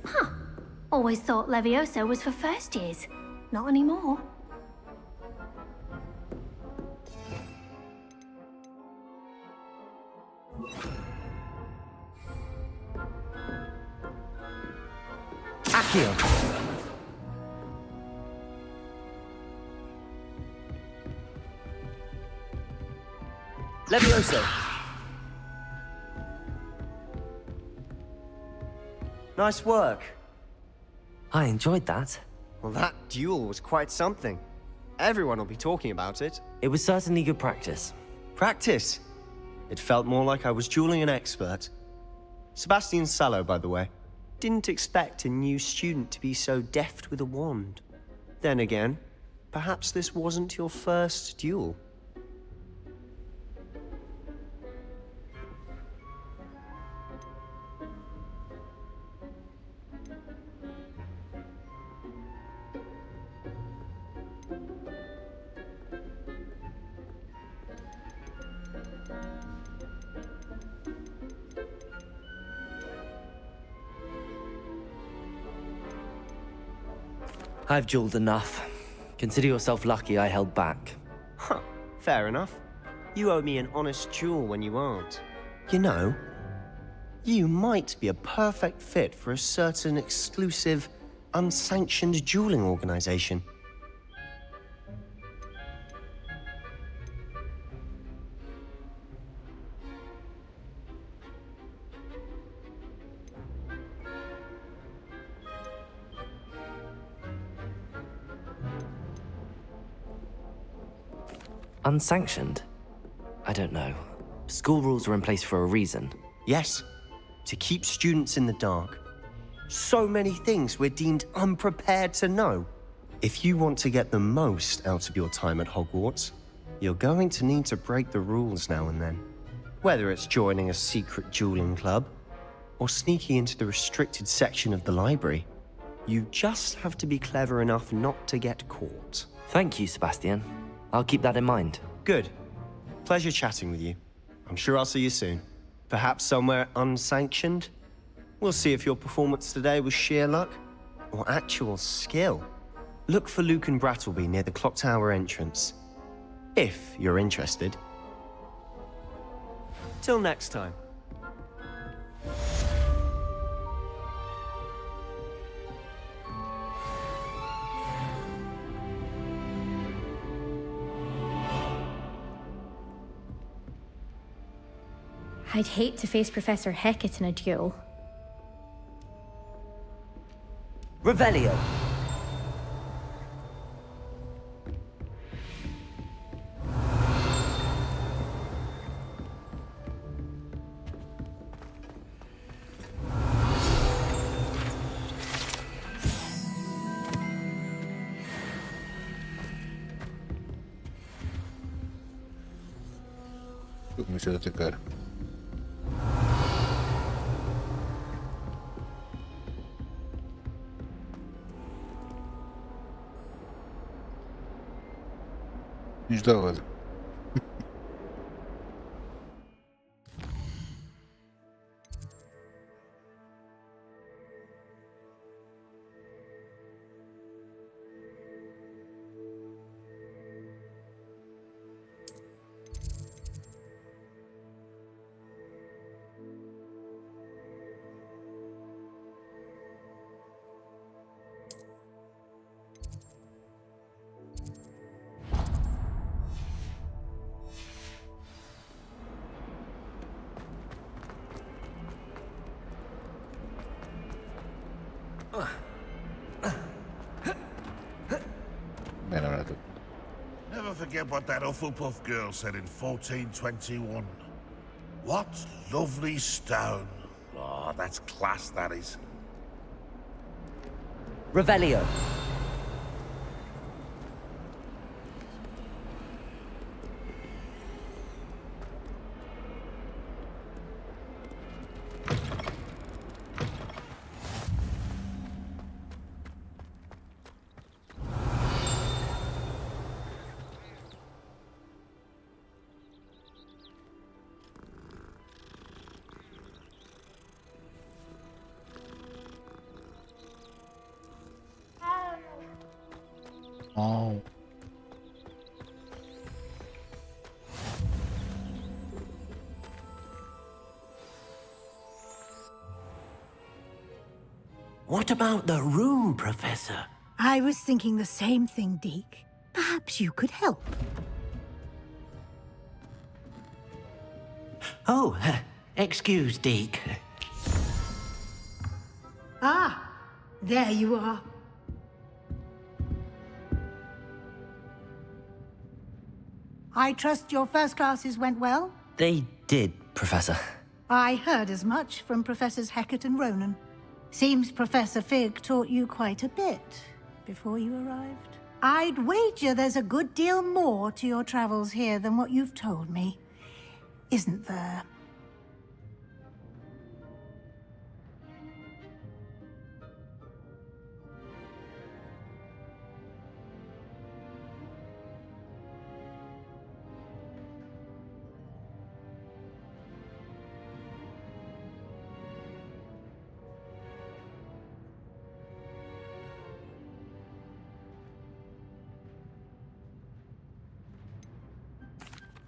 Huh. Always thought Levioso was for first years. Not anymore. Accio! Levioso! Nice work. I enjoyed that. Well, that duel was quite something. Everyone will be talking about it. It was certainly good practice. Practice? It felt more like I was dueling an expert. Sebastian Sallow, by the way. Didn't expect a new student to be so deft with a wand. Then again, perhaps this wasn't your first duel. I've dueled enough. Consider yourself lucky I held back. Huh, fair enough. You owe me an honest duel when you aren't. You know, you might be a perfect fit for a certain exclusive, unsanctioned dueling organization. Unsanctioned? I don't know. School rules are in place for a reason. Yes, to keep students in the dark. So many things we're deemed unprepared to know. If you want to get the most out of your time at Hogwarts, you're going to need to break the rules now and then. Whether it's joining a secret dueling club, or sneaking into the restricted section of the library, you just have to be clever enough not to get caught. Thank you, Sebastian. I'll keep that in mind. Good. Pleasure chatting with you. I'm sure I'll see you soon. Perhaps somewhere unsanctioned? We'll see if your performance today was sheer luck or actual skill. Look for Luke and Brattleby near the clock tower entrance, if you're interested. Till next time. I'd hate to face Professor Hecat in a duel. Revelio. Cominciato a attaccare. Nici da văd. Never forget what that Hufflepuff girl said in 1421. What lovely stone. Oh, that's class, that is. Revelio. Oh. What about the room, Professor? I was thinking the same thing, Deke. Perhaps you could help. Oh, excuse, Deke. Ah, there you are. I trust your first classes went well? They did, Professor. I heard as much from Professors Hecat and Ronan. Seems Professor Fig taught you quite a bit before you arrived. I'd wager there's a good deal more to your travels here than what you've told me. Isn't there?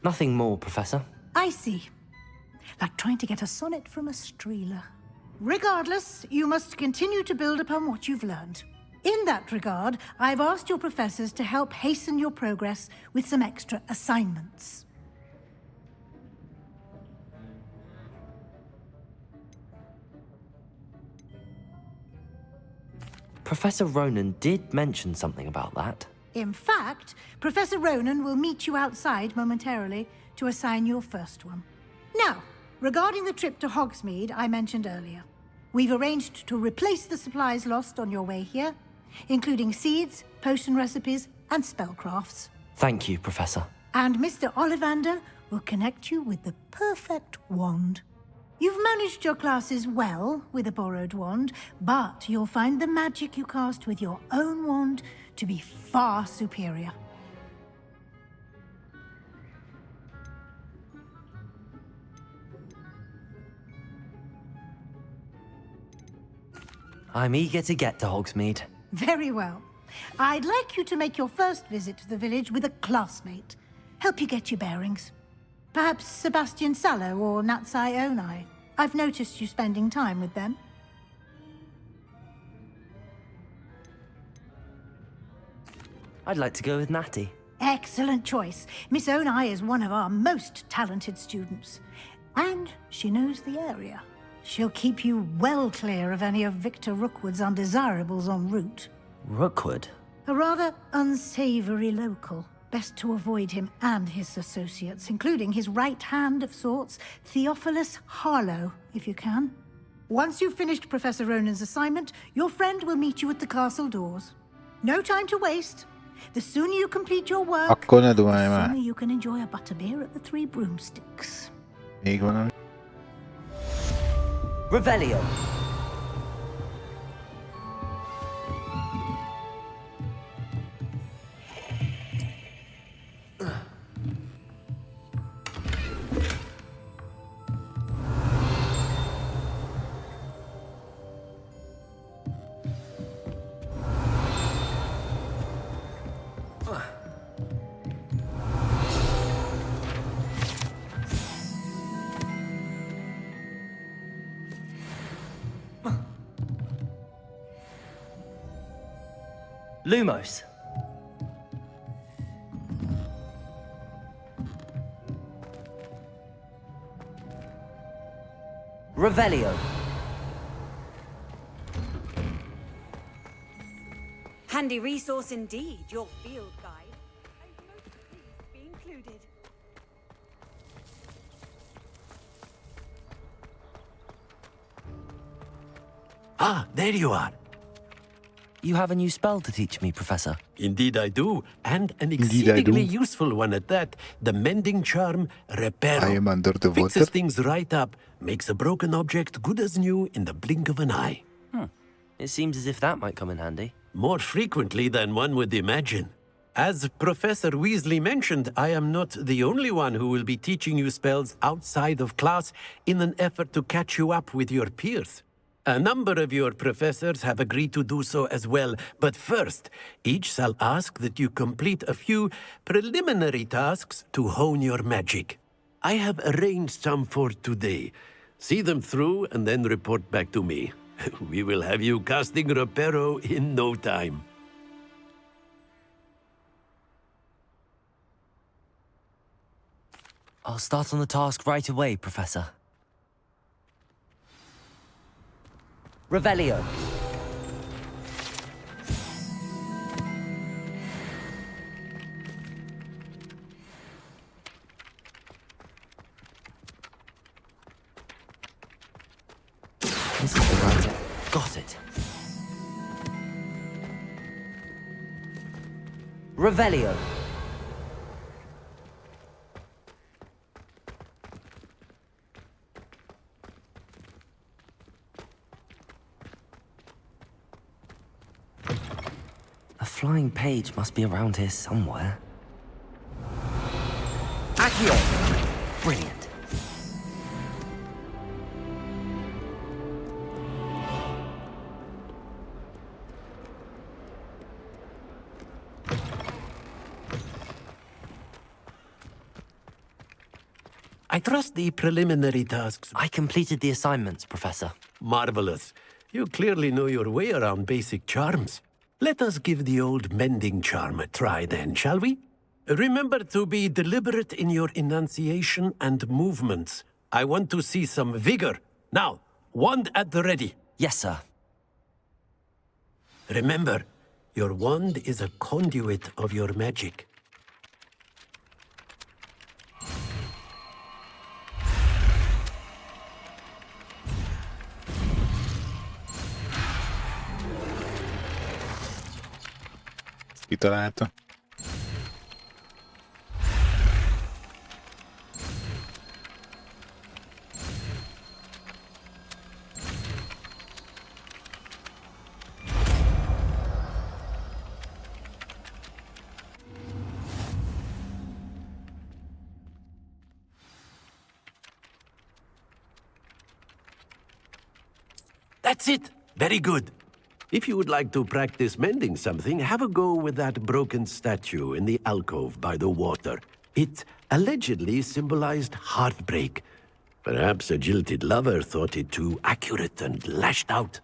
Nothing more, Professor. I see. Like trying to get a sonnet from a streeler. Regardless, you must continue to build upon what you've learned. In that regard, I've asked your professors to help hasten your progress with some extra assignments. Professor Ronan did mention something about that. In fact, Professor Ronan will meet you outside momentarily to assign your first one. Now, regarding the trip to Hogsmeade I mentioned earlier, we've arranged to replace the supplies lost on your way here, including seeds, potion recipes, and spellcrafts. Thank you, Professor. And Mr. Ollivander will connect you with the perfect wand. You've managed your classes well with a borrowed wand, but you'll find the magic you cast with your own wand to be far superior. I'm eager to get to Hogsmeade. Very well. I'd like you to make your first visit to the village with a classmate. Help you get your bearings. Perhaps Sebastian Sallow or Natsai Onai. I've noticed you spending time with them. I'd like to go with Natty. Excellent choice. Miss Onai is one of our most talented students. And she knows the area. She'll keep you well clear of any of Victor Rookwood's undesirables en route. Rookwood? A rather unsavory local. Best to avoid him and his associates, including his right hand of sorts, Theophilus Harlow, if you can. Once you've finished Professor Ronan's assignment, your friend will meet you at the castle doors. No time to waste. The sooner you complete your work, Akkor ne the dumálj már. sooner you can enjoy a butterbeer at the Three Broomsticks. Még van, ami... Revelio. Lumos. Revelio. Handy resource indeed, your field guide. I'd most pleased be included. Ah, there you are. You have a new spell to teach me, Professor. Indeed I do, and an Indeed I do. exceedingly useful one at that. The mending charm, Reparo. I am under the Fixes water. things right up, makes a broken object good as new in the blink of an eye. It seems as if that might come in handy. More frequently than one would imagine. As Professor Weasley mentioned, I am not the only one who will be teaching you spells outside of class in an effort to catch you up with your peers. A number of your professors have agreed to do so as well, but first, each shall ask that you complete a few preliminary tasks to hone your magic. I have arranged some for today. See them through and then report back to me. We will have you casting Reparo in no time. I'll start on the task right away, Professor. Revelio. This is the right. Got it. Revelio. A flying page must be around here somewhere. Accio! Brilliant. I trust the preliminary tasks. I completed the assignments, Professor. Marvelous. You clearly know your way around basic charms. Let us give the old mending charm a try then, shall we? Remember to be deliberate in your enunciation and movements. I want to see some vigor. Now, wand at the ready. Yes, sir. Remember, your wand is a conduit of your magic. Kitalálta. That's it! Very good. If you would like to practice mending something, have a go with that broken statue in the alcove by the water. It allegedly symbolized heartbreak. Perhaps a jilted lover thought it too accurate and lashed out.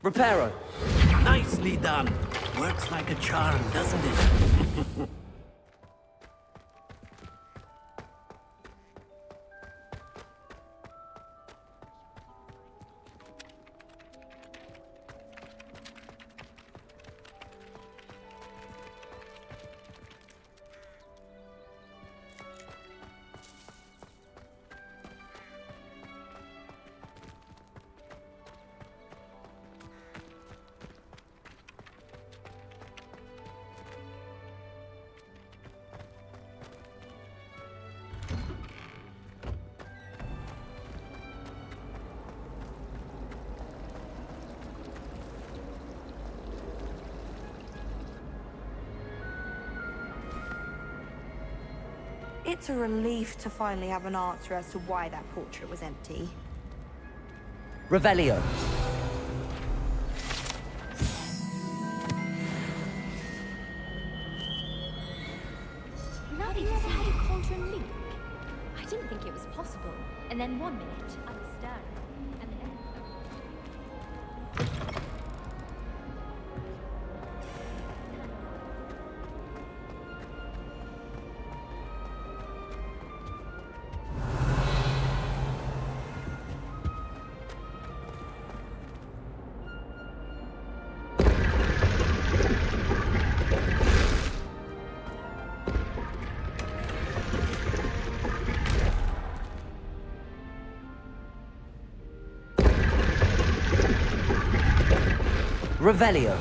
Reparo. Nicely done. Works like a charm, doesn't it? It's a relief to finally have an answer as to why that portrait was empty. Revelio. Now they just had a cauldron leak. I didn't think it was possible. And then 1 minute, I was staring. And then... Revelio.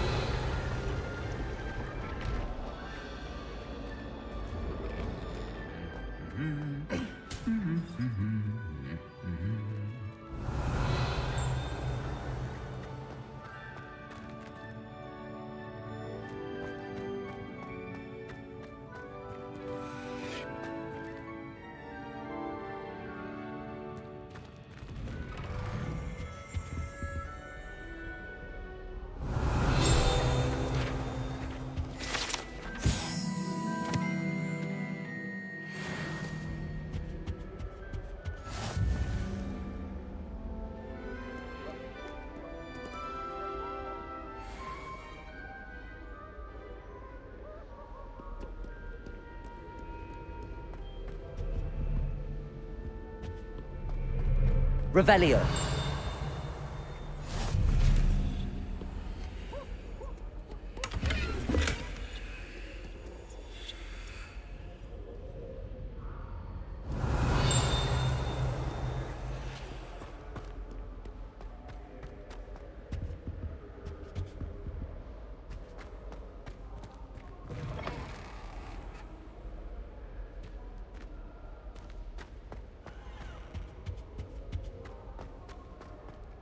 Revelio.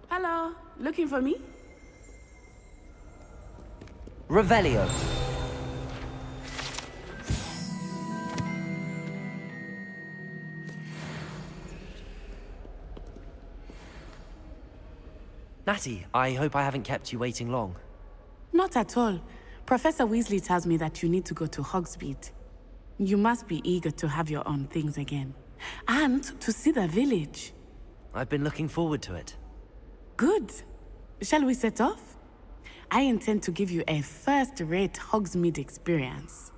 Hello, looking for me? Revelio. Natty, I hope I haven't kept you waiting long. Not at all. Professor Weasley tells me that you need to go to Hogsmeade. You must be eager to have your own things again. And to see the village. I've been looking forward to it. Good. Shall we set off? I intend to give you a first-rate Hogsmeade experience.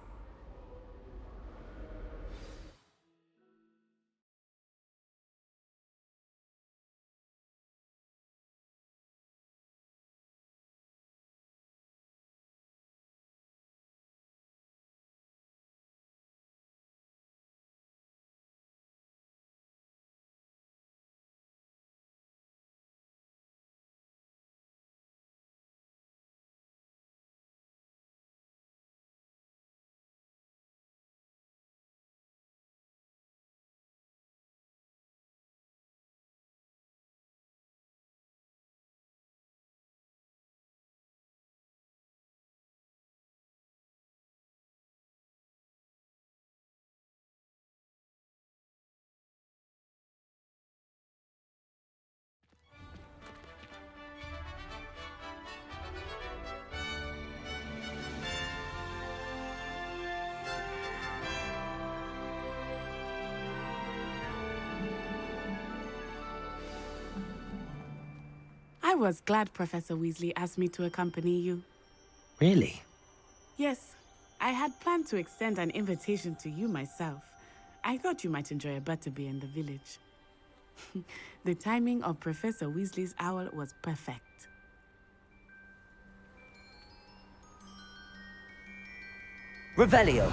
I was glad Professor Weasley asked me to accompany you. Really? Yes, I had planned to extend an invitation to you myself. I thought you might enjoy a butterbeer in the village. The timing of Professor Weasley's owl was perfect. Revelio.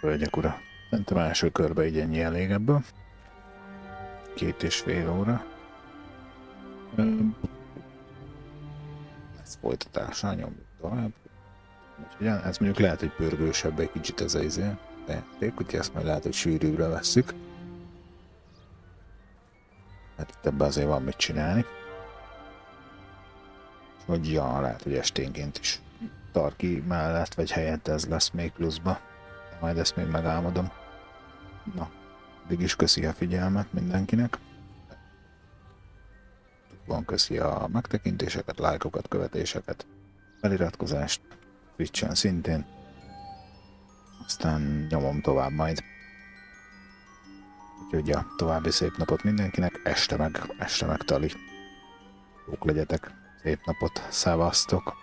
Hölgyek, ura. Szerintem első körbe így ennyi elég ebből. 2,5 óra. Ez folytatása, nyomjuk tovább. Úgyhogy ez mondjuk lehet, hogy pörgősebb egy kicsit ez az izé. De úgyhogy ezt majd lehet, hogy sűrűbbre vesszük. Hát itt ebben azért van mit csinálni. Hogy ja, lehet, hogy esténként is Tarki mellett vagy helyett ez lesz még pluszba. Majd ezt még megálmodom. Na, addig is köszi a figyelmet mindenkinek. Van köszi a megtekintéseket, lájkokat, követéseket, feliratkozást, Twitch-en szintén. Aztán nyomom tovább majd. Úgyhogy ja, további szép napot mindenkinek, este meg tali. Jók legyetek, szép napot, szevasztok!